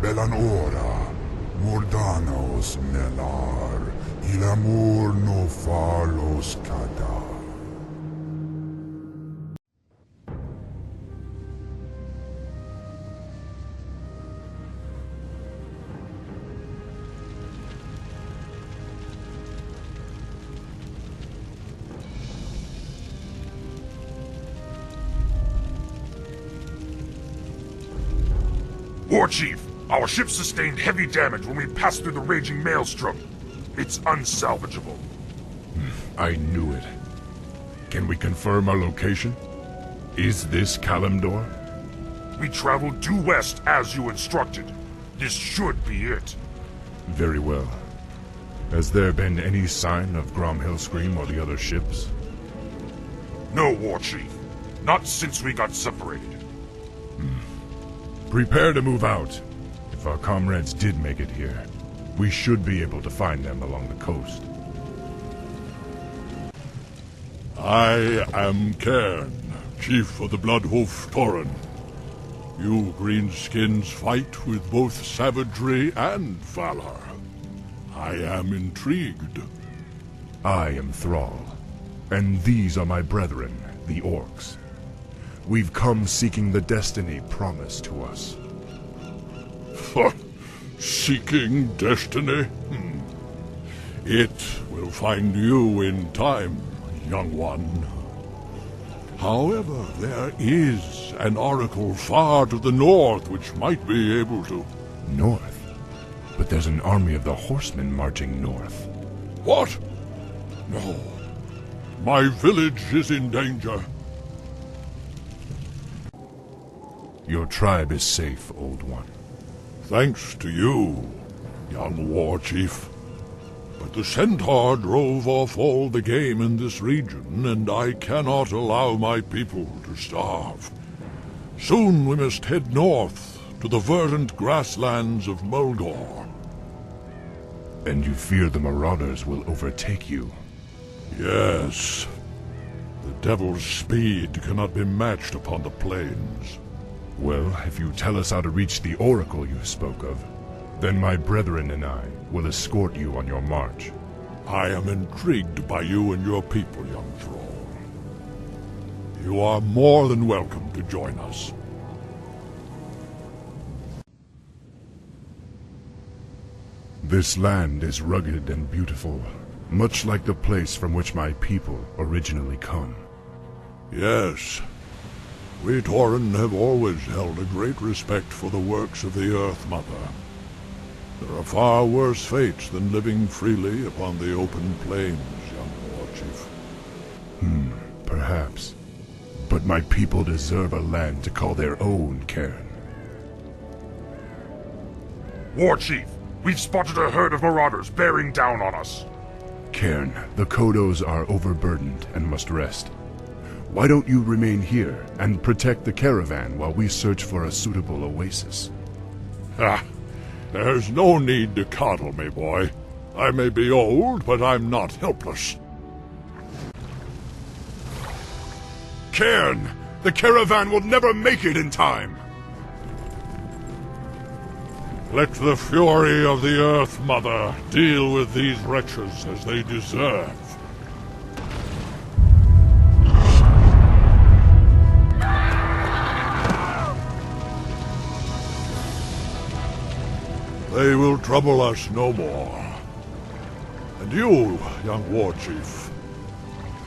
Belanora, Mordanos Nelar, il amor no falos cada. War Chief, our ship sustained heavy damage when we passed through the raging maelstrom. It's unsalvageable. I knew it. Can we confirm our location? Is this Kalimdor? We traveled due west as you instructed. This should be it. Very well. Has there been any sign of Gromhillscream or the other ships? No, War Chief. Not since we got separated. Prepare to move out. If our comrades did make it here, we should be able to find them along the coast. I am Cairn, Chief of the Bloodwolf Tauren. You greenskins fight with both savagery and valor. I am intrigued. I am Thrall, and these are my brethren, the Orcs. We've come seeking the destiny promised to us. Seeking destiny? It will find you in time, young one. However, there is an oracle far to the north which might be able to... North? But there's an army of the horsemen marching north. What? No. My village is in danger. Your tribe is safe, Old One. Thanks to you, young war chief. But the centaur drove off all the game in this region, and I cannot allow my people to starve. Soon we must head north to the verdant grasslands of Mulgore. And you fear the marauders will overtake you? Yes. The devil's speed cannot be matched upon the plains. Well, if you tell us how to reach the oracle you spoke of, then my brethren and I will escort you on your march. I am intrigued by you and your people, young thrall. You are more than welcome to join us. This land is rugged and beautiful, much like the place from which my people originally come. Yes. We Tauren have always held a great respect for the works of the Earth Mother. There are far worse fates than living freely upon the open plains, young war chief. Perhaps. But my people deserve a land to call their own, Cairn. War Chief, we've spotted a herd of marauders bearing down on us. Cairn, the Kodos are overburdened and must rest. Why don't you remain here and protect the caravan while we search for a suitable oasis? There's no need to coddle me, boy. I may be old, but I'm not helpless. Cairn, the caravan will never make it in time. Let the fury of the Earth Mother deal with these wretches as they deserve. They will trouble us no more. And you, young war chief,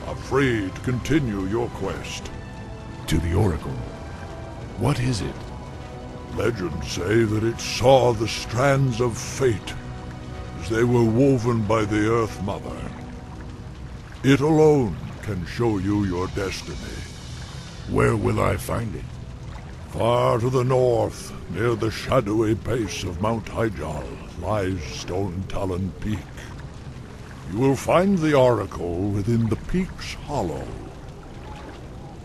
are free to continue your quest. To the Oracle? What is it? Legends say that it saw the strands of fate as they were woven by the Earth Mother. It alone can show you your destiny. Where will I find it? Far to the north, near the shadowy base of Mount Hyjal, lies Stone Talon Peak. You will find the Oracle within the peak's hollow.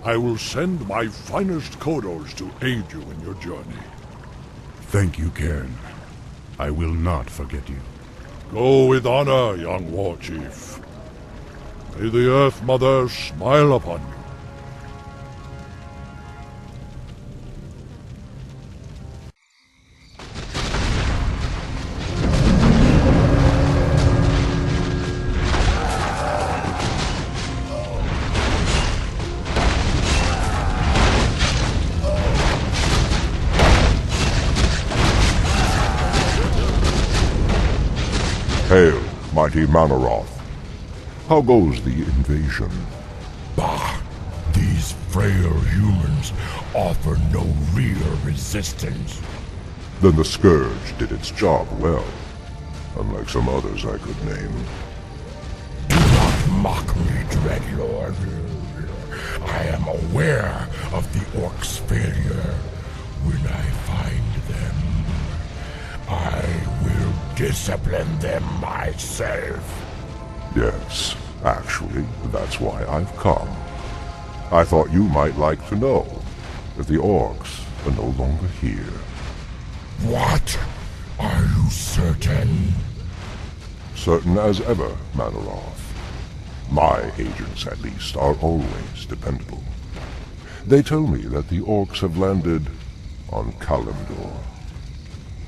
I will send my finest Kodos to aid you in your journey. Thank you, Cairn. I will not forget you. Go with honor, young war chief. May the Earth Mother smile upon you. Hail, mighty Manaroth. How goes the invasion? Bah! These frail humans offer no real resistance. Then the Scourge did its job well, unlike some others I could name. Do not mock me, Dreadlord. I am aware of the Orcs' failure. When I find them, I will discipline them myself. Yes, actually, that's why I've come. I thought you might like to know that the Orcs are no longer here. What? Are you certain? Certain as ever, Manaroth. My agents, at least, are always dependable. They tell me that the Orcs have landed on Kalimdor.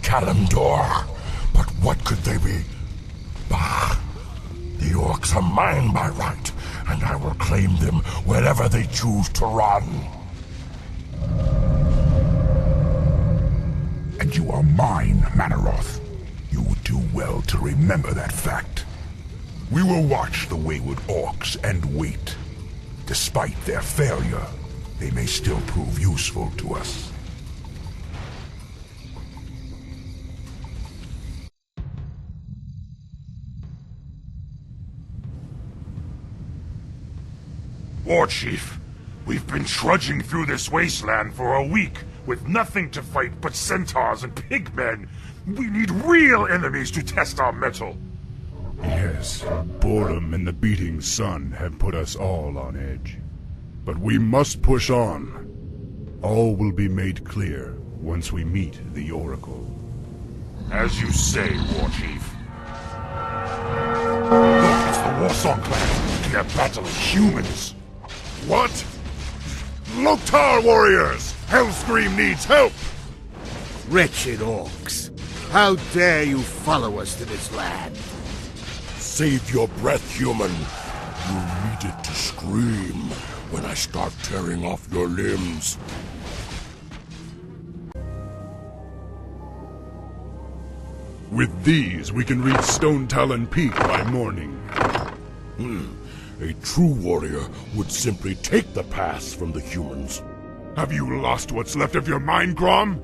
Kalimdor? But what could they be? Bah! The Orcs are mine by right, and I will claim them wherever they choose to run. And you are mine, Manaroth. You would do well to remember that fact. We will watch the wayward Orcs and wait. Despite their failure, they may still prove useful to us. War Chief, we've been trudging through this wasteland for a week With nothing to fight but centaurs and pigmen, we need real enemies to test our mettle. Yes, boredom and the beating sun have put us all on edge. But we must push on. All will be made clear once we meet the Oracle. As you say, Warchief. Look, it's the Warsong clan, and they're battling humans. What? Loktar warriors! Hellscream needs help! Wretched orcs. How dare you follow us to this land? Save your breath, human. You need it to scream when I start tearing off your limbs. With these, we can reach Stone Talon Peak by morning. A true warrior would simply take the pass from the humans. Have you lost what's left of your mind, Grom?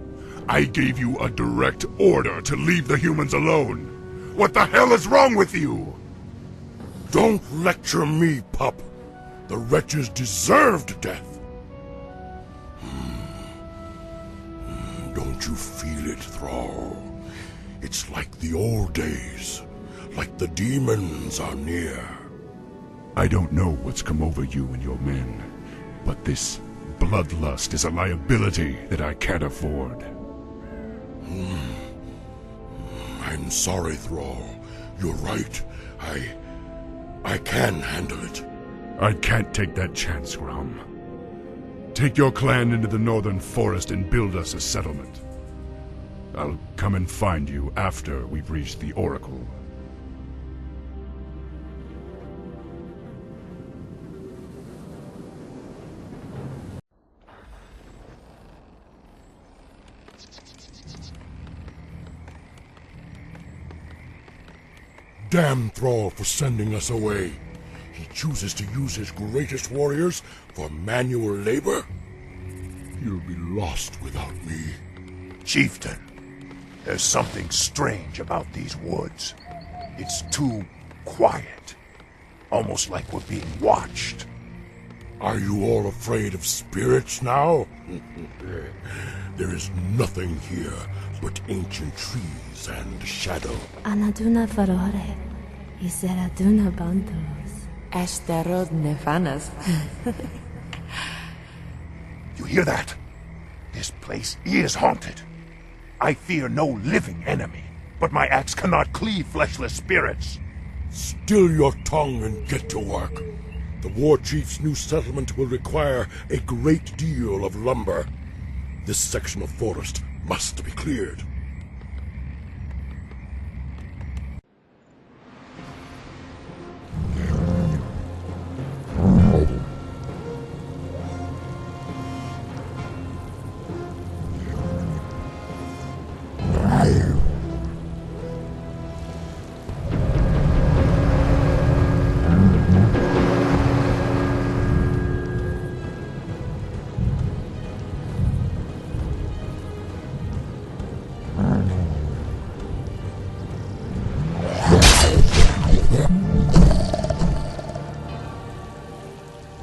I gave you a direct order to leave the humans alone. What the hell is wrong with you? Don't lecture me, pup. The wretches deserved death. Don't you feel it, Thrall? It's like the old days, like the demons are near. I don't know what's come over you and your men, but this bloodlust is a liability that I can't afford. I'm sorry, Thrall. You're right. I can handle it. I can't take that chance, Grom. Take your clan into the northern forest and build us a settlement. I'll come and find you after we've reached the Oracle. Damn Thrall for sending us away. He chooses to use his greatest warriors for manual labor? You'll be lost without me. Chieftain, there's something strange about these woods. It's too quiet. Almost like we're being watched. Are you all afraid of spirits now? There is nothing here but ancient trees and shadow. Anaduna farore, iseraduna bandos. Ashtarod nefanas. You hear that? This place is haunted. I fear no living enemy, but my axe cannot cleave fleshless spirits. Still your tongue and get to work. The war chief's new settlement will require a great deal of lumber. This section of forest must be cleared.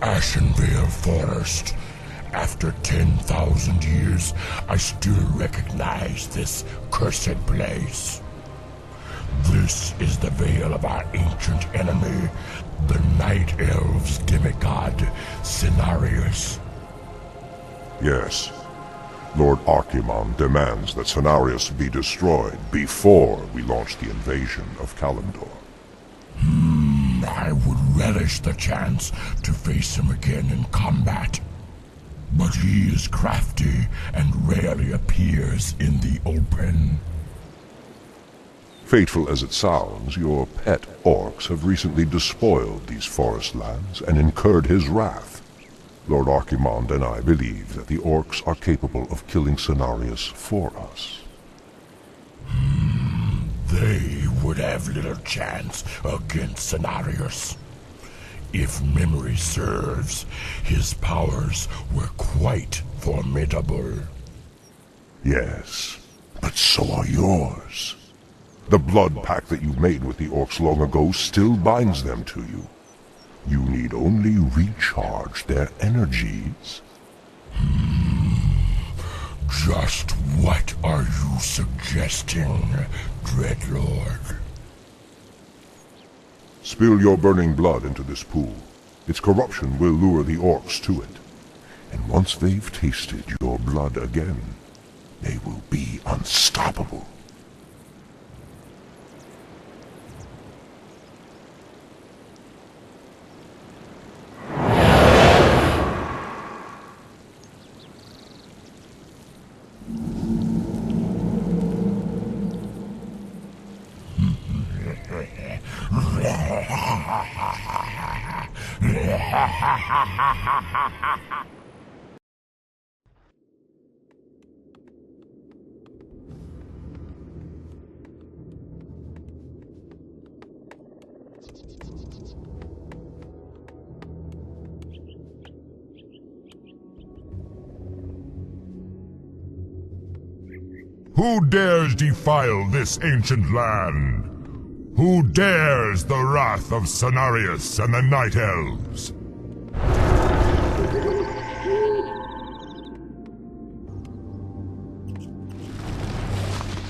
Ashenvale Forest. After 10,000 years, I still recognize this cursed place. This is the veil of our ancient enemy, the Night Elves' demigod, Cenarius. Yes. Lord Archimon demands that Cenarius be destroyed before we launch the invasion of Kalimdor. I would relish the chance to face him again in combat. But he is crafty and rarely appears in the open. Fateful as it sounds, your pet orcs have recently despoiled these forest lands and incurred his wrath. Lord Archimond and I believe that the orcs are capable of killing Cenarius for us. They would have little chance against Cenarius. If memory serves, his powers were quite formidable. Yes, but so are yours. The blood pact that you made with the orcs long ago still binds them to you. You need only recharge their energies. Just what are you suggesting, Dreadlord? Spill your burning blood into this pool. Its corruption will lure the orcs to it. And once they've tasted your blood again, they will be unstoppable. Who dares defile this ancient land? Who dares the wrath of Cenarius and the Night Elves?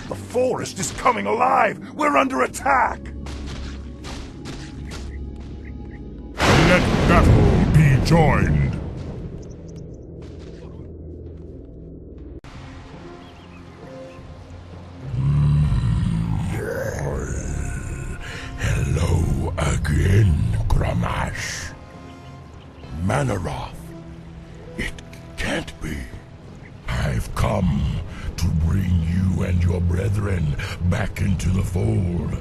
The forest is coming alive! We're under attack! Let battle be joined! Hello again, Gramash. Manaroth. It can't be. I've come to bring you and your brethren back into the fold.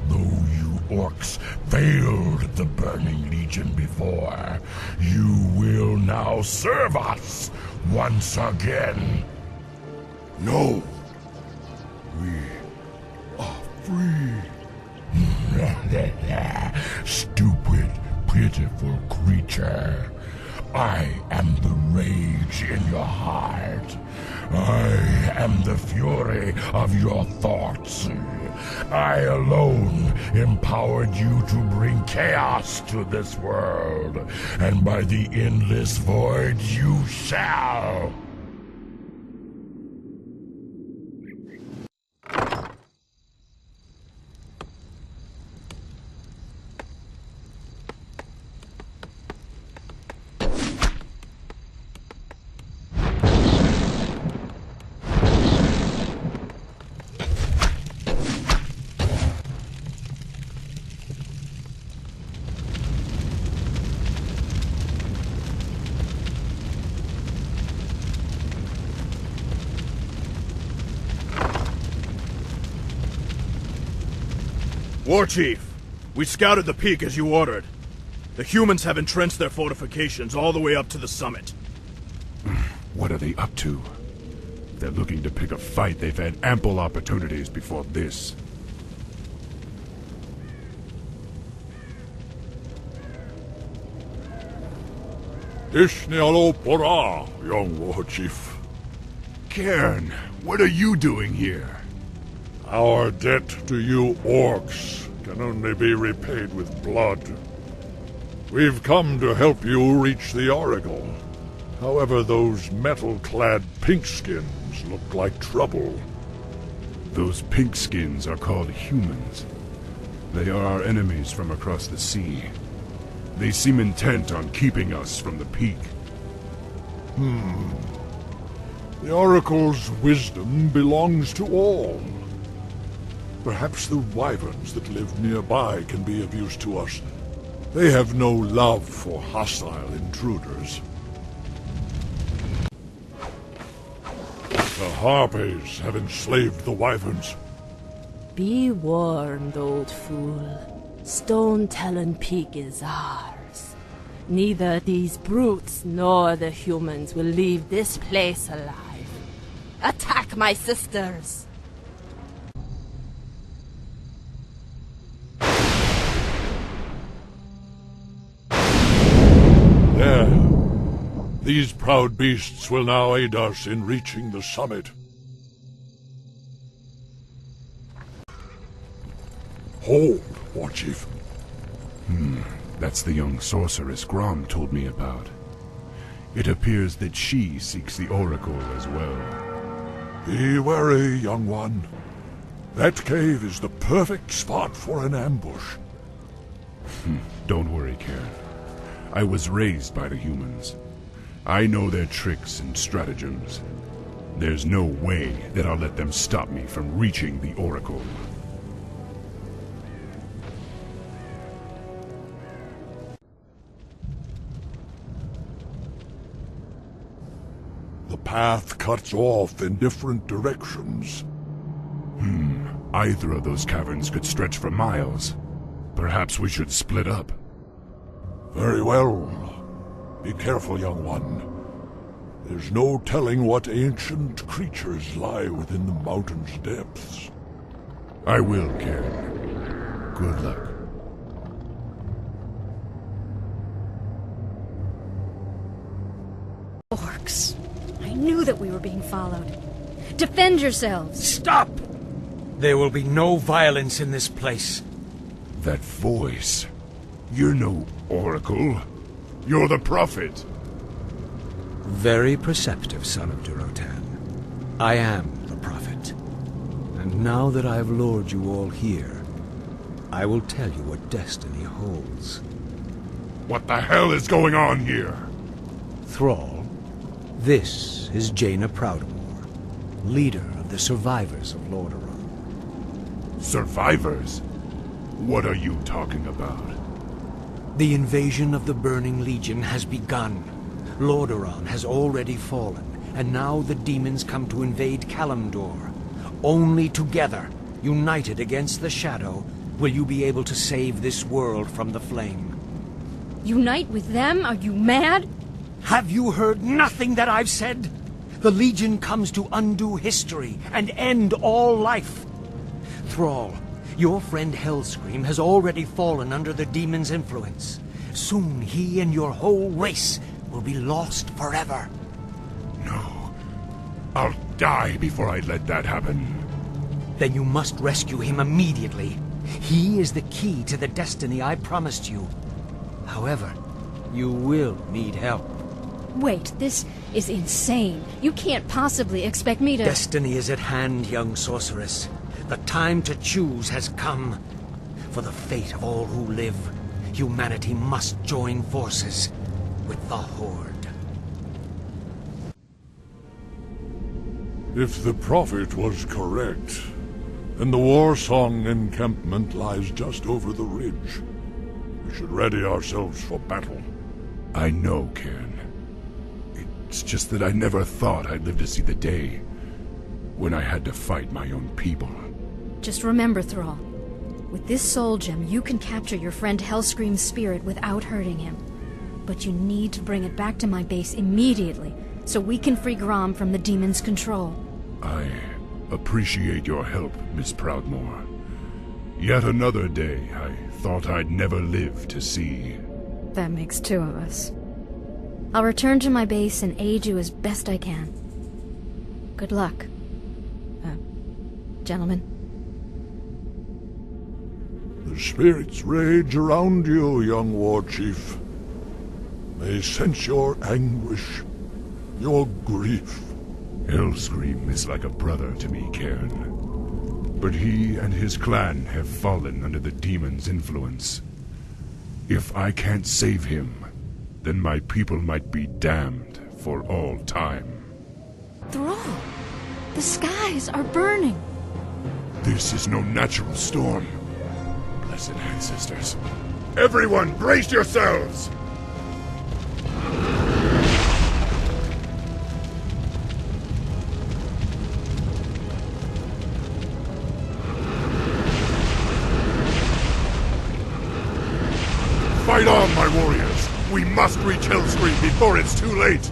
Though you orcs failed the Burning Legion before, you will now serve us once again. No. We are free. Stupid, pitiful creature. I am the rage in your heart. I am the fury of your thoughts. I alone empowered you to bring chaos to this world, and by the endless void you shall. Warchief, we scouted the peak as you ordered. The humans have entrenched their fortifications all the way up to the summit. What are they up to? If they're looking to pick a fight, they've had ample opportunities before this. Ishnialo Pora, young Warchief. Cairn, what are you doing here? Our debt to you orcs can only be repaid with blood. We've come to help you reach the Oracle. However, those metal-clad pinkskins look like trouble. Those pinkskins are called humans. They are our enemies from across the sea. They seem intent on keeping us from the peak. The Oracle's wisdom belongs to all. Perhaps the wyverns that live nearby can be of use to us. They have no love for hostile intruders. The Harpies have enslaved the wyverns. Be warned, old fool. Stone Talon Peak is ours. Neither these brutes nor the humans will leave this place alive. Attack my sisters! There. These proud beasts will now aid us in reaching the summit. Hold, Warchief. That's the young sorceress Grom told me about. It appears that she seeks the Oracle as well. Be wary, young one. That cave is the perfect spot for an ambush. Don't worry, Karen. I was raised by the humans. I know their tricks and stratagems. There's no way that I'll let them stop me from reaching the Oracle. The path cuts off in different directions. Either of those caverns could stretch for miles. Perhaps we should split up. Very well. Be careful, young one. There's no telling what ancient creatures lie within the mountain's depths. I will, Karen. Good luck. Orcs. I knew that we were being followed. Defend yourselves! Stop! There will be no violence in this place. That voice. You're no oracle. You're the prophet. Very perceptive, son of Durotan. I am the prophet. And now that I have lured you all here, I will tell you what destiny holds. What the hell is going on here? Thrall, this is Jaina Proudmoore, leader of the survivors of Lordaeron. Survivors? What are you talking about? The invasion of the Burning Legion has begun. Lordaeron has already fallen, and now the demons come to invade Kalimdor. Only together, united against the Shadow, will you be able to save this world from the flame. Unite with them? Are you mad? Have you heard nothing that I've said? The Legion comes to undo history and end all life. Thrall, your friend Hellscream has already fallen under the demon's influence. Soon he and your whole race will be lost forever. No. I'll die before I let that happen. Then you must rescue him immediately. He is the key to the destiny I promised you. However, you will need help. Wait, this is insane. You can't possibly expect me to— Destiny is at hand, young sorceress. The time to choose has come. For the fate of all who live, humanity must join forces with the Horde. If the prophet was correct, then the Warsong encampment lies just over the ridge. We should ready ourselves for battle. I know, Cairn. It's just that I never thought I'd live to see the day when I had to fight my own people. Just remember, Thrall. With this soul gem, you can capture your friend Hellscream's spirit without hurting him. But you need to bring it back to my base immediately, so we can free Grom from the demon's control. I appreciate your help, Miss Proudmoore. Yet another day I thought I'd never live to see. That makes two of us. I'll return to my base and aid you as best I can. Good luck. Gentlemen. The spirits rage around you, young war chief. They sense your anguish, your grief. Hellscream is like a brother to me, Cairn. But he and his clan have fallen under the demon's influence. If I can't save him, then my people might be damned for all time. Thrall! The skies are burning! This is no natural storm. Blessed ancestors. Everyone, brace yourselves! Fight on, my warriors! We must reach Hellscream before it's too late!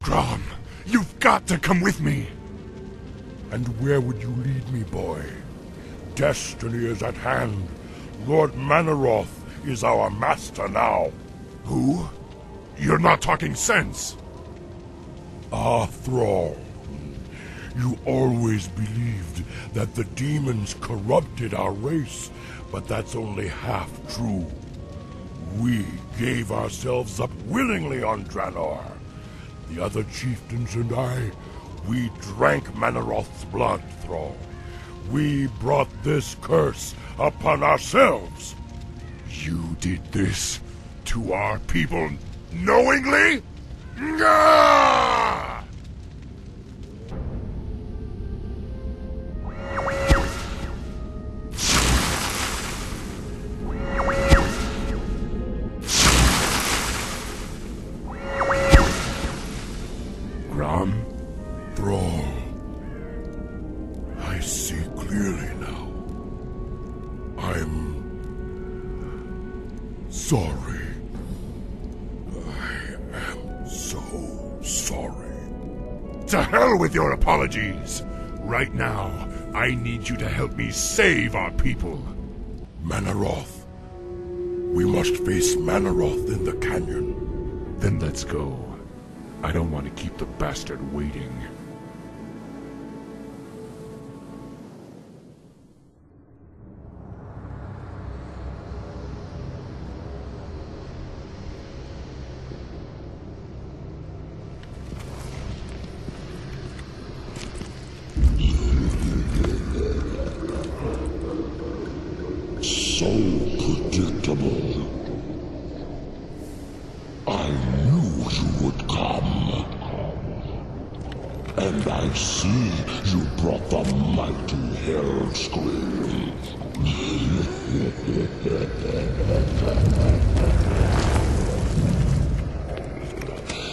Grom, you've got to come with me! And where would you lead me, boy? Destiny is at hand. Lord Manaroth is our master now. Who? You're not talking sense! Ah, Thrall. You always believed that the demons corrupted our race, but that's only half true. We gave ourselves up willingly on Draenor. The other chieftains and I, we drank Manaroth's blood, Thrall. We brought this curse upon ourselves. You did this to our people knowingly? Ngah! Grom, Thrall, I see clearly now. I'm sorry. I am so sorry. To hell with your apologies! Right now, I need you to help me save our people. Manaroth. We must face Manaroth in the canyon. Then let's go. I don't want to keep the bastard waiting. So predictable. I knew you would come. And I see you brought the mighty Hellscream.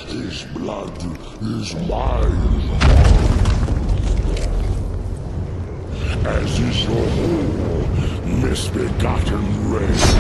His blood is mine. As is your whole misbegotten race.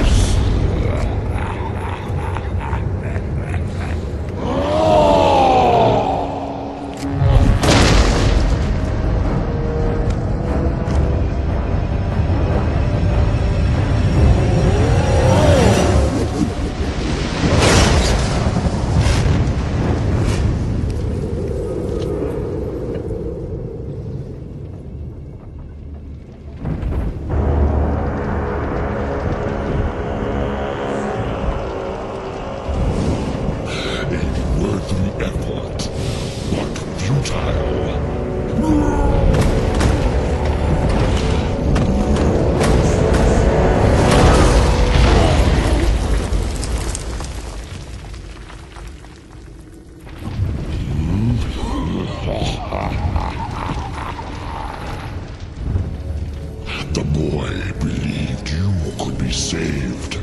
The boy believed you could be saved,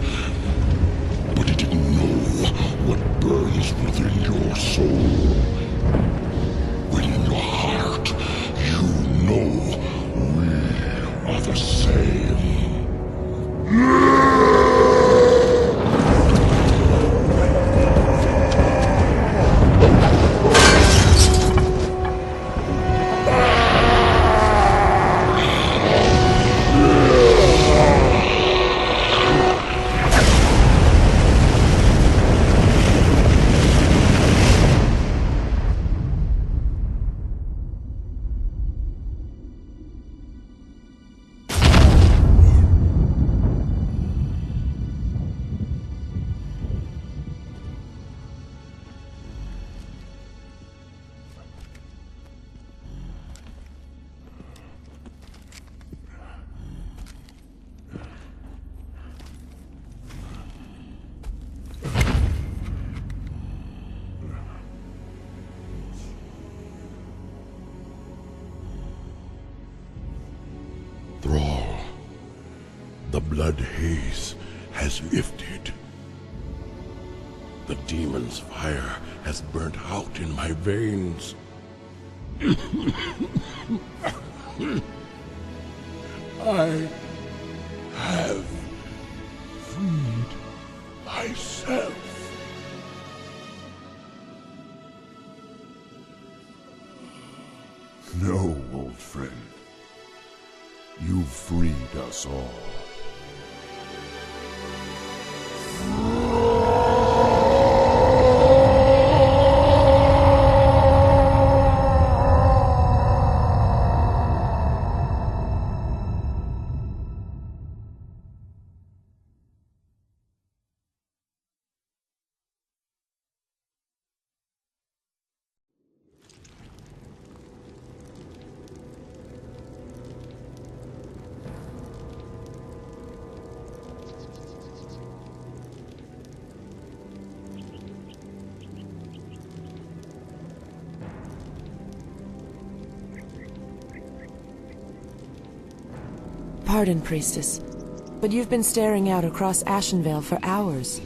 but he didn't know what burns within your soul. Within your heart, you know we are the same. Thrall, the blood haze has lifted. The demon's fire has burnt out in my veins. I have freed myself. No, old friend. You freed us all. Pardon, Priestess, but you've been staring out across Ashenvale for hours.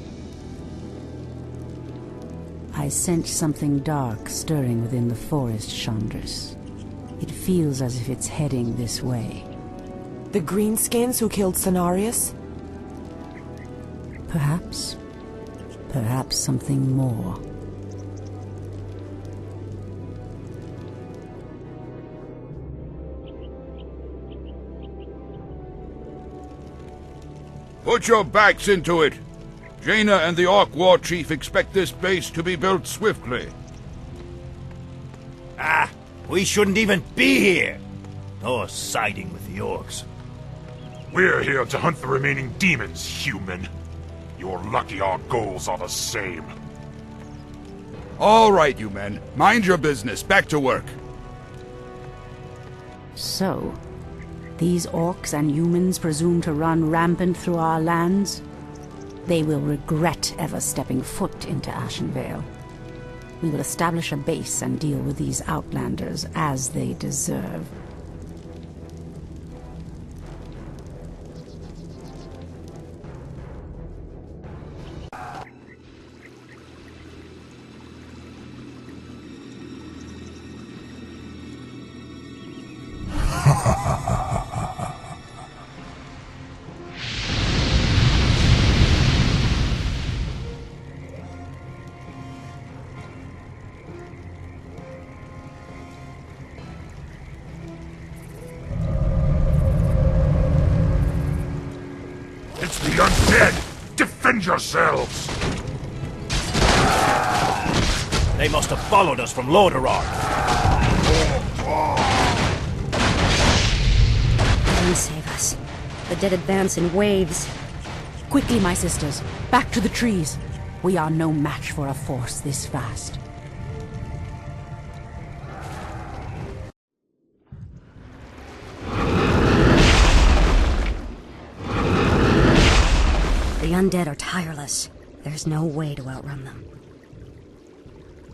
I sense something dark stirring within the forest, Chandris. It feels as if it's heading this way. The Greenskins who killed Cenarius? Perhaps. Perhaps something more. Put your backs into it! Jaina and the Orc War Chief expect this base to be built swiftly. Ah, we shouldn't even be here! Or siding with the Orcs. We're here to hunt the remaining demons, human. You're lucky our goals are the same. All right, you men. Mind your business. Back to work. So, these orcs and humans presume to run rampant through our lands? They will regret ever stepping foot into Ashenvale. We will establish a base and deal with these outlanders as they deserve. It's the undead! Defend yourselves! They must have followed us from Lordaeron. Please save us. The dead advance in waves. Quickly, my sisters. Back to the trees. We are no match for a force this vast. The undead are tireless. There's no way to outrun them.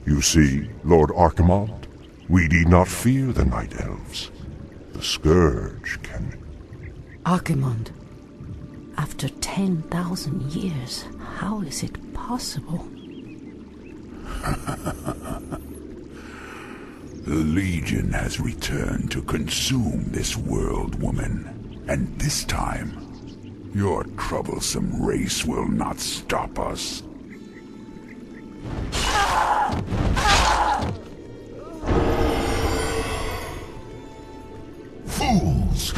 You see, Lord Archimonde, we need not fear the Night Elves. The Scourge can... Archimonde, after 10,000 years, how is it possible? The Legion has returned to consume this world, woman. And this time, your troublesome race will not stop us. Fools!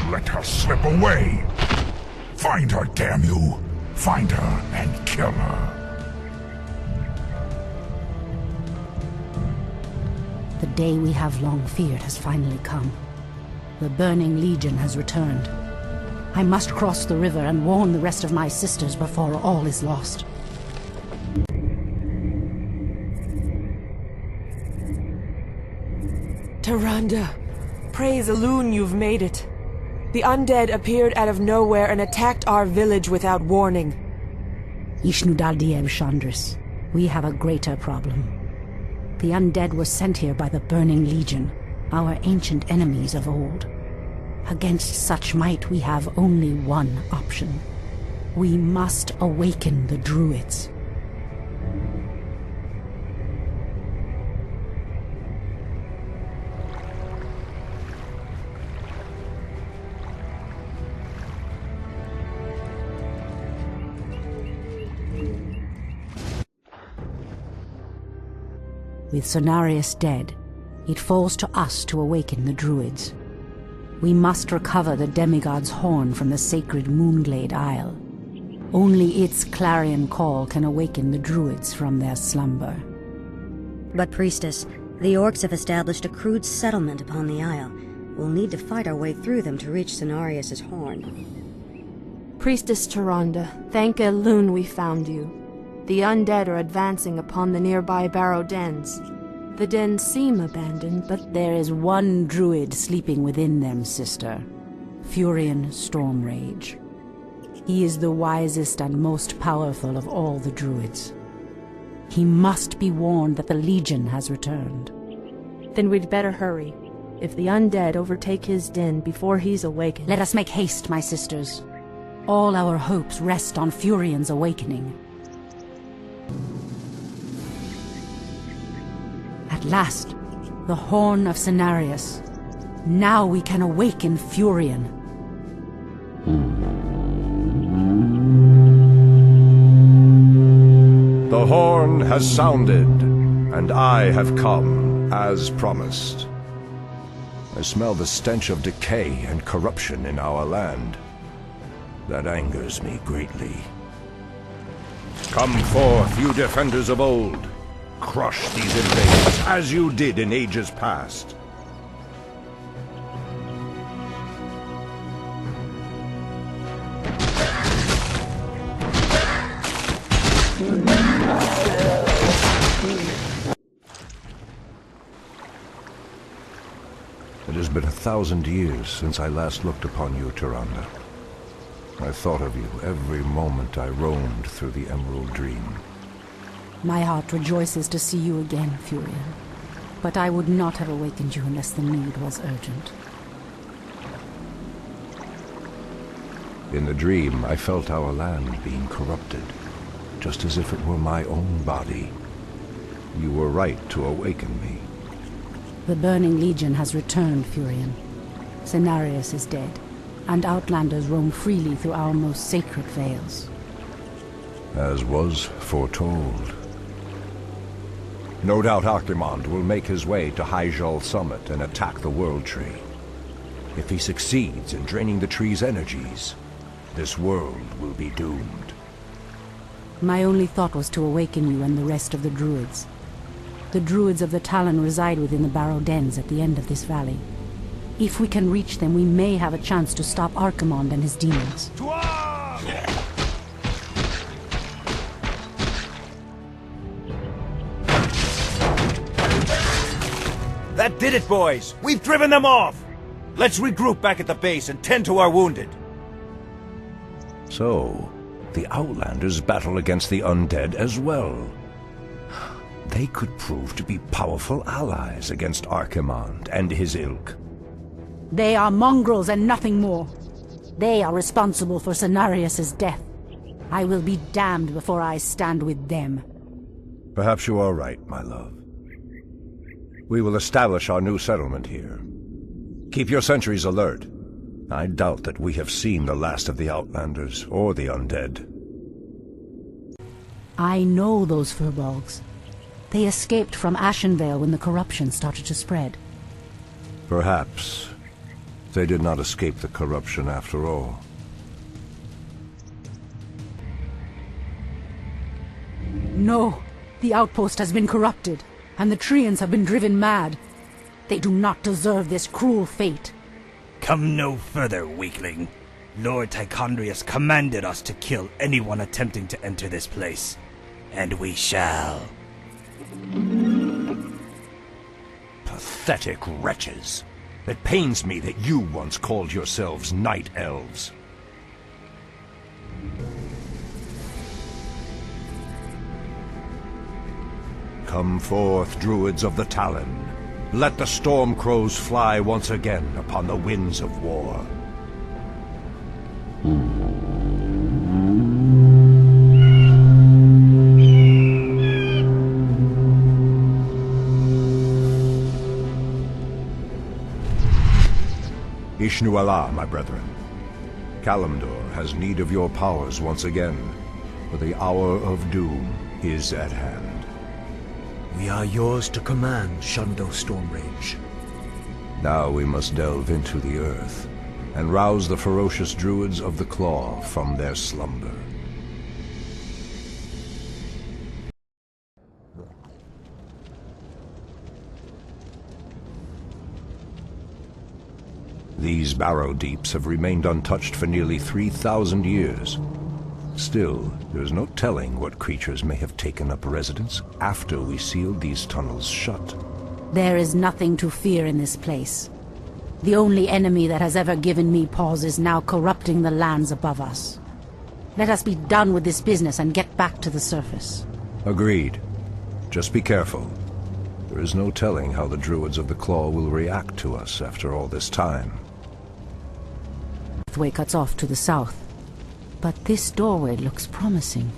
Let her slip away! Find her, damn you! Find her and kill her! The day we have long feared has finally come. The Burning Legion has returned. I must cross the river and warn the rest of my sisters before all is lost. Tyrande, praise Elune you've made it. The undead appeared out of nowhere and attacked our village without warning. Ishnudaldieb Chandris, we have a greater problem. The undead were sent here by the Burning Legion, our ancient enemies of old. Against such might, we have only one option. We must awaken the druids. With Cenarius dead, it falls to us to awaken the druids. We must recover the demigod's horn from the sacred Moonglade Isle. Only its clarion call can awaken the druids from their slumber. But, Priestess, the orcs have established a crude settlement upon the Isle. We'll need to fight our way through them to reach Cenarius' horn. Priestess Tyrande, thank Elune we found you. The undead are advancing upon the nearby barrow dens. The dens seem abandoned, but There is one druid sleeping within them, sister. Furion Stormrage. He is the wisest and most powerful of all the druids. He must be warned that the Legion has returned. then we'd better hurry. if the undead overtake his den before he's awakened. Let us make haste, my sisters. All our hopes rest on Furian's awakening. At last, the Horn of Cenarius. Now we can awaken Furian. The horn has sounded, and I have come, as promised. I smell the stench of decay and corruption in our land. That angers me greatly. Come forth, you defenders of old. Crush these invaders, as you did in ages past. It has been 1,000 years since I last looked upon you, Tyrande. I thought of you every moment I roamed through the Emerald Dream. My heart rejoices to see you again, Furian. But I would not have awakened you unless the need was urgent. In the dream, I felt our land being corrupted, just as if it were my own body. You were right to awaken me. The Burning Legion has returned, Furian. Cenarius is dead, and Outlanders roam freely through our most sacred vales. As was foretold. No doubt Archimonde will make his way to Hyjal Summit and attack the World Tree. If he succeeds in draining the tree's energies, this world will be doomed. My only thought was to awaken you and the rest of the Druids. The Druids of the Talon reside within the Barrow Dens at the end of this valley. If we can reach them, we may have a chance to stop Archimonde and his demons. That did it, boys! We've driven them off! Let's regroup back at the base and tend to our wounded. So, the Outlanders battle against the undead as well. They could prove to be powerful allies against Archimonde and his ilk. They are mongrels and nothing more. They are responsible for Cenarius' death. I will be damned before I stand with them. Perhaps you are right, my love. We will establish our new settlement here. Keep your sentries alert. I doubt that we have seen the last of the Outlanders or the undead. I know those furbolgs. They escaped from Ashenvale when the corruption started to spread. Perhaps they did not escape the corruption after all. No, the outpost has been corrupted, and the Treants have been driven mad. They do not deserve this cruel fate. Come no further, weakling. Lord Tichondrius commanded us to kill anyone attempting to enter this place. And we shall. Pathetic wretches. It pains me that you once called yourselves Night Elves. Come forth, Druids of the Talon. Let the storm crows fly once again upon the winds of war. Ishnu Allah, my brethren. Kalimdor has need of your powers once again, for the hour of doom is at hand. We are yours to command, Shundo Stormrage. Now we must delve into the earth, and rouse the ferocious druids of the Claw from their slumber. These barrow deeps have remained untouched for nearly 3,000 years. Still, there's no telling what creatures may have taken up residence after we sealed these tunnels shut. There is nothing to fear in this place. The only enemy that has ever given me pause is now corrupting the lands above us. Let us be done with this business and get back to the surface. Agreed. Just be careful. There is no telling how the Druids of the Claw will react to us after all this time. The pathway cuts off to the south, but this doorway looks promising.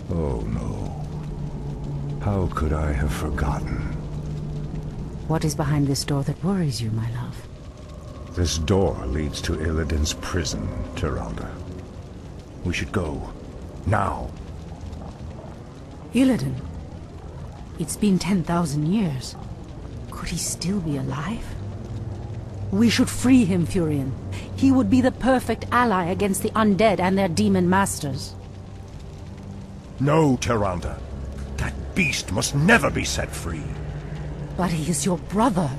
Oh no. How could I have forgotten? What is behind this door that worries you, my love? This door leads to Illidan's prison, Tyrande. We should go. Now. Illidan? It's been 10,000 years. Could he still be alive? We should free him, Furion. He would be the perfect ally against the undead and their demon masters. No, Tyrande. That beast must never be set free. But he is your brother.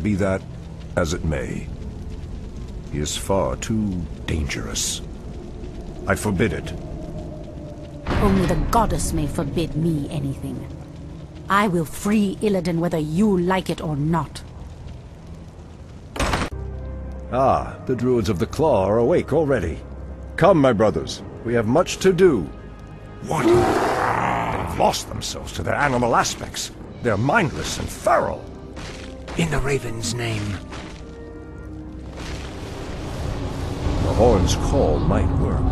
Be that as it may. He is far too dangerous. I forbid it. Only the goddess may forbid me anything. I will free Illidan whether you like it or not. Ah, the Druids of the Claw are awake already. Come, my brothers. We have much to do. What? They've lost themselves to their animal aspects. They're mindless and feral. In the Raven's name. The horn's call might work,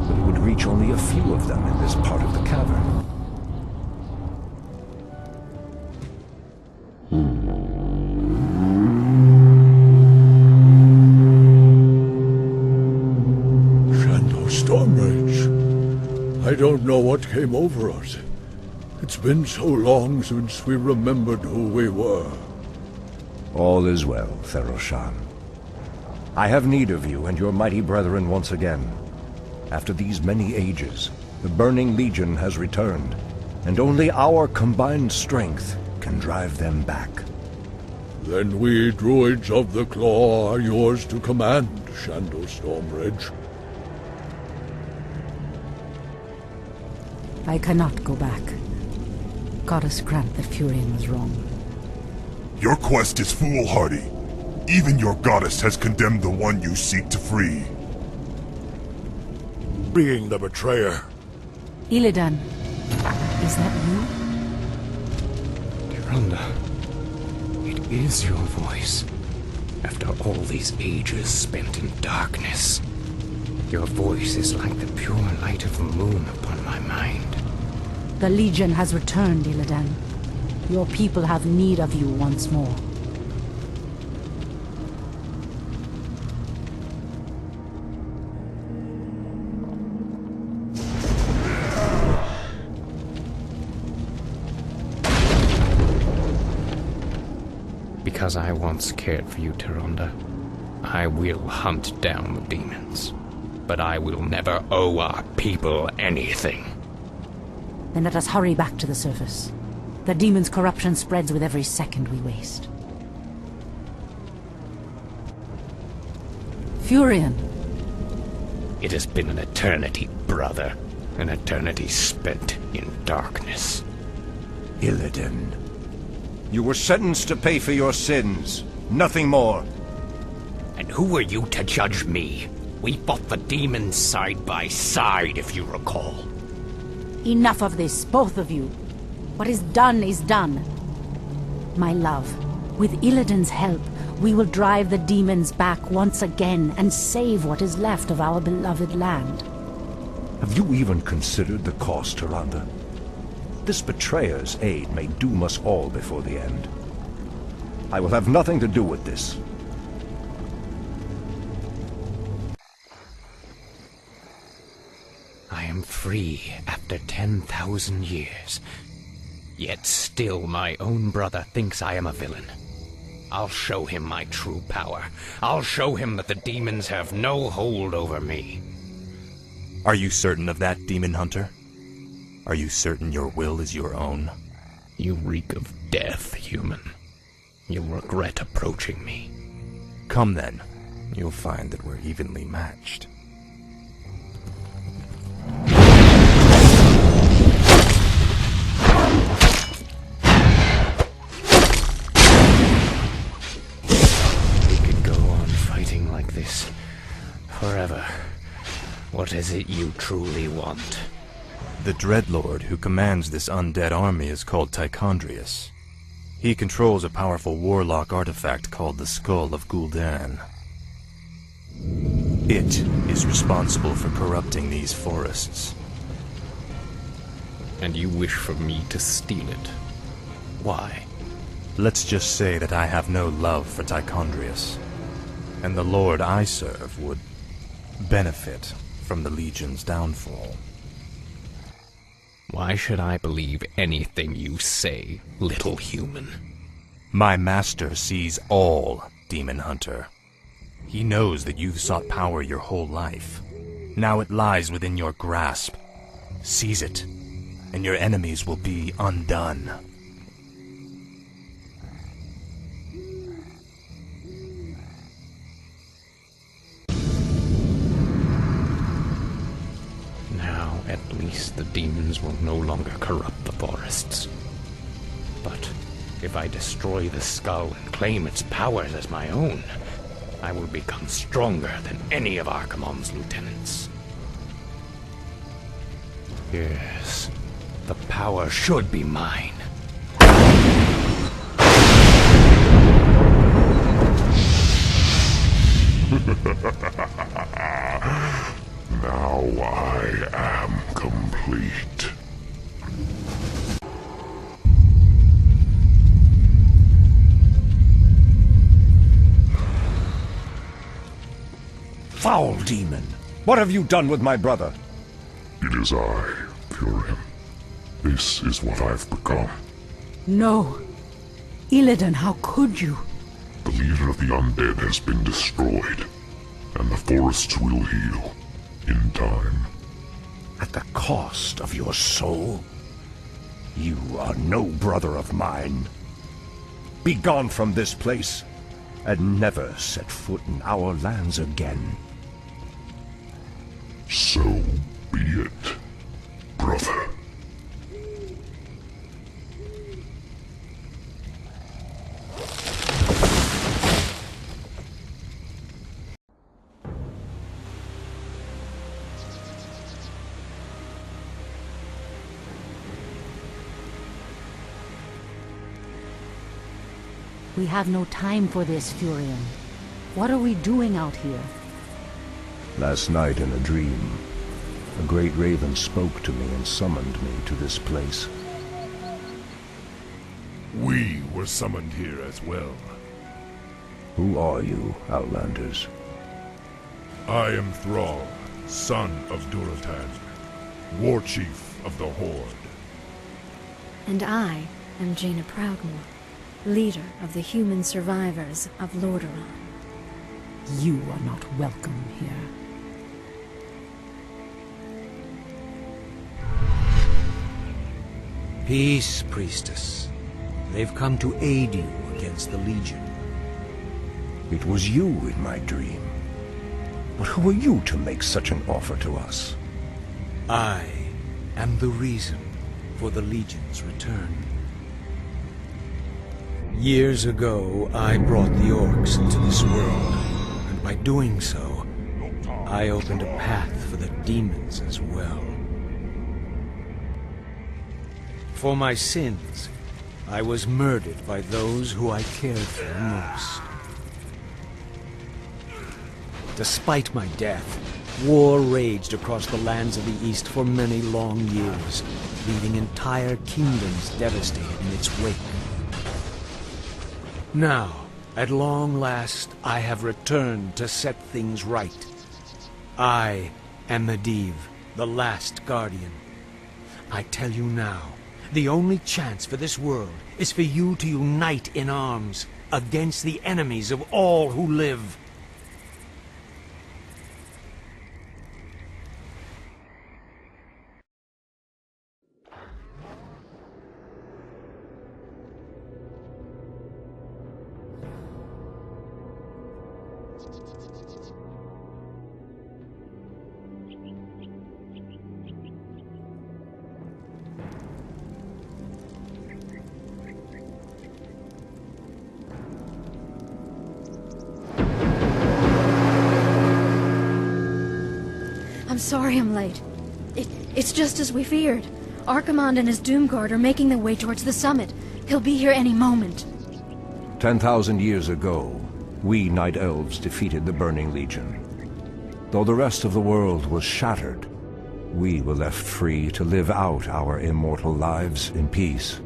but it would reach only a few of them in this part of the cavern. Stormrage. I don't know what came over us. It's been so long since we remembered who we were. All is well, Theroshan. I have need of you and your mighty brethren once again. After these many ages, the Burning Legion has returned, and only our combined strength can drive them back. Then we Druids of the Claw are yours to command, Shandor Stormrage. I cannot go back. Goddess grant that Furion was wrong. Your quest is foolhardy. Even your goddess has condemned the one you seek to free. Being the betrayer. Illidan, is that you? Tyrande, it is your voice. After all these ages spent in darkness, your voice is like the pure light of the moon upon my mind. The Legion has returned, Illidan. Your people have need of you once more. Because I once cared for you, Tyrande, I will hunt down the demons. But I will never owe our people anything. Then let us hurry back to the surface. The demon's corruption spreads with every second we waste. Furion! It has been an eternity, brother. An eternity spent in darkness. Illidan, you were sentenced to pay for your sins. Nothing more. And who are you to judge me? We fought the demons side by side, if you recall. Enough of this, both of you. What is done is done. My love, with Illidan's help, we will drive the demons back once again and save what is left of our beloved land. Have you even considered the cost, Tyrande? This betrayer's aid may doom us all before the end. I will have nothing to do with this. I am free after 10,000 years. Yet still my own brother thinks I am a villain. I'll show him my true power. I'll show him that the demons have no hold over me. Are you certain of that, Demon Hunter? Are you certain your will is your own? You reek of death, human. You'll regret approaching me. Come then. You'll find that we're evenly matched. We could go on fighting like this forever. What is it you truly want? The Dreadlord who commands this undead army is called Tichondrius. He controls a powerful warlock artifact called the Skull of Gul'dan. It is responsible for corrupting these forests. And you wish for me to steal it? Why? Let's just say that I have no love for Tichondrius, and the Lord I serve would benefit from the Legion's downfall. Why should I believe anything you say, little human? My master sees all, Demon Hunter. He knows that you've sought power your whole life. Now it lies within your grasp. Seize it, and your enemies will be undone. Now, at least the demons will no longer corrupt the forests. But if I destroy the skull and claim its powers as my own, I will become stronger than any of Archimonde's lieutenants. Yes, the power should be mine. Now I am complete. Foul demon! What have you done with my brother? It is I, Furion. This is what I've become. No. Illidan, how could you? The leader of the undead has been destroyed, and the forests will heal, in time. At the cost of your soul? You are no brother of mine. Be gone from this place, and never set foot in our lands again. So be it, brother. We have no time for this, Furion. What are we doing out here? Last night in a dream, a great raven spoke to me and summoned me to this place. We were summoned here as well. Who are you, Outlanders? I am Thrall, son of Duratan, war chief of the Horde. And I am Jaina Proudmoore, leader of the human survivors of Lordaeron. You are not welcome here. Peace, priestess. They've come to aid you against the Legion. It was you in my dream. But who are you to make such an offer to us? I am the reason for the Legion's return. Years ago, I brought the orcs into this world, and by doing so, I opened a path for the demons as well. For my sins, I was murdered by those who I cared for most. Despite my death, war raged across the lands of the East for many long years, leaving entire kingdoms devastated in its wake. Now, at long last, I have returned to set things right. I am Medivh, the last Guardian. I tell you now, the only chance for this world is for you to unite in arms against the enemies of all who live. I'm sorry I'm late. It's just as we feared. Archimonde and his Doomguard are making their way towards the summit. He'll be here any moment. 10,000 years ago, we Night Elves defeated the Burning Legion. Though the rest of the world was shattered, we were left free to live out our immortal lives in peace.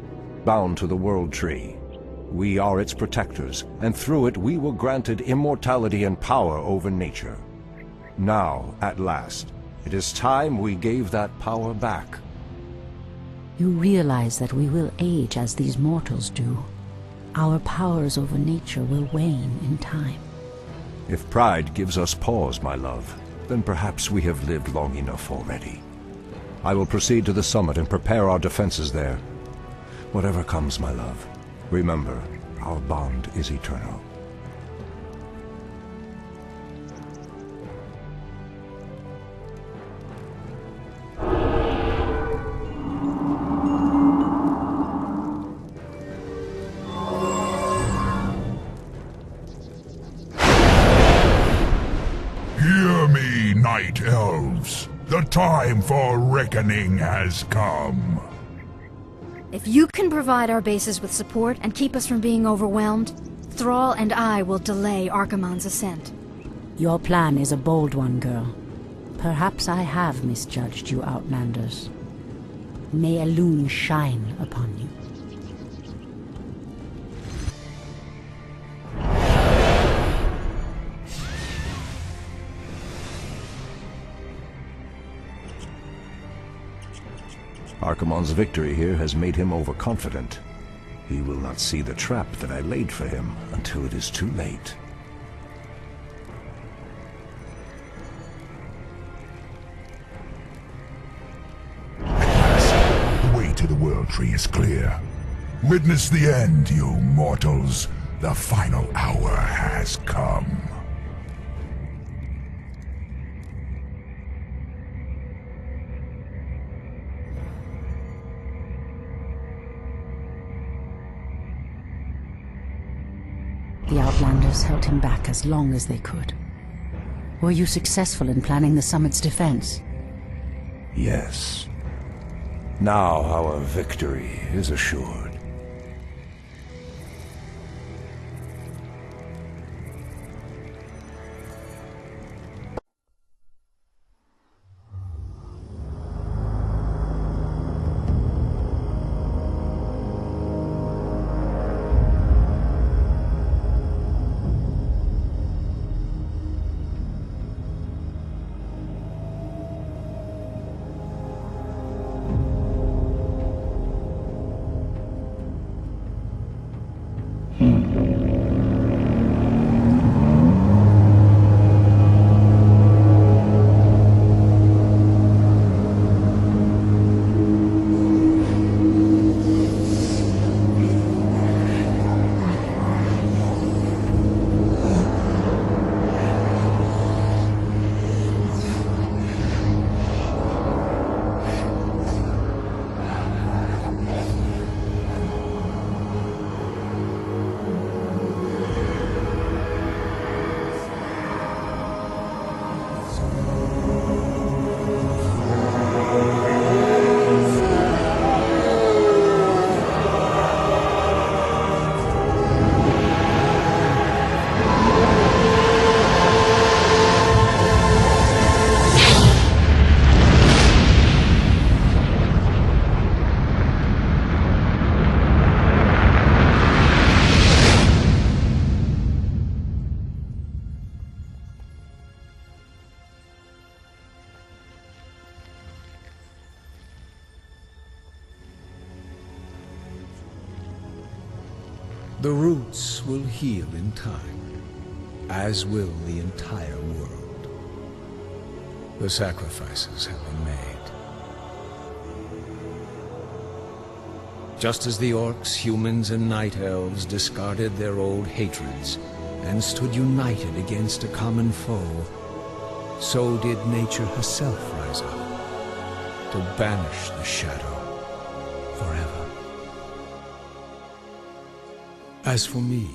Bound to the World Tree, we are its protectors, and through it we were granted immortality and power over nature. Now, at last, it is time we gave that power back. You realize that we will age as these mortals do. Our powers over nature will wane in time. If pride gives us pause, my love, then perhaps we have lived long enough already. I will proceed to the summit and prepare our defenses there. Whatever comes, my love, remember, our bond is eternal. Hear me, Night Elves. The time for reckoning has come. If you can provide our bases with support and keep us from being overwhelmed, Thrall and I will delay Archimonde's ascent. Your plan is a bold one, girl. Perhaps I have misjudged you, Outlanders. May Elune shine upon you. Archimonde's victory here has made him overconfident. He will not see the trap that I laid for him until it is too late. The way to the World Tree is clear. Witness the end, you mortals. The final hour has come. The Outlanders held him back as long as they could. Were you successful in planning the summit's defense? Yes. Now our victory is assured. The roots will heal in time, as will the entire world. The sacrifices have been made. Just as the orcs, humans, and night elves discarded their old hatreds and stood united against a common foe, so did nature herself rise up to banish the shadow forever. As for me,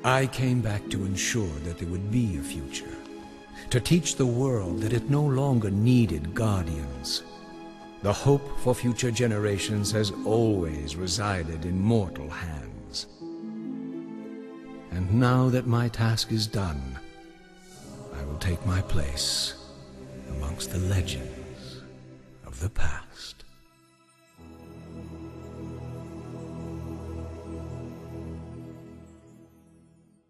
I came back to ensure that there would be a future, to teach the world that it no longer needed guardians. The hope for future generations has always resided in mortal hands. And now that my task is done, I will take my place amongst the legends of the past.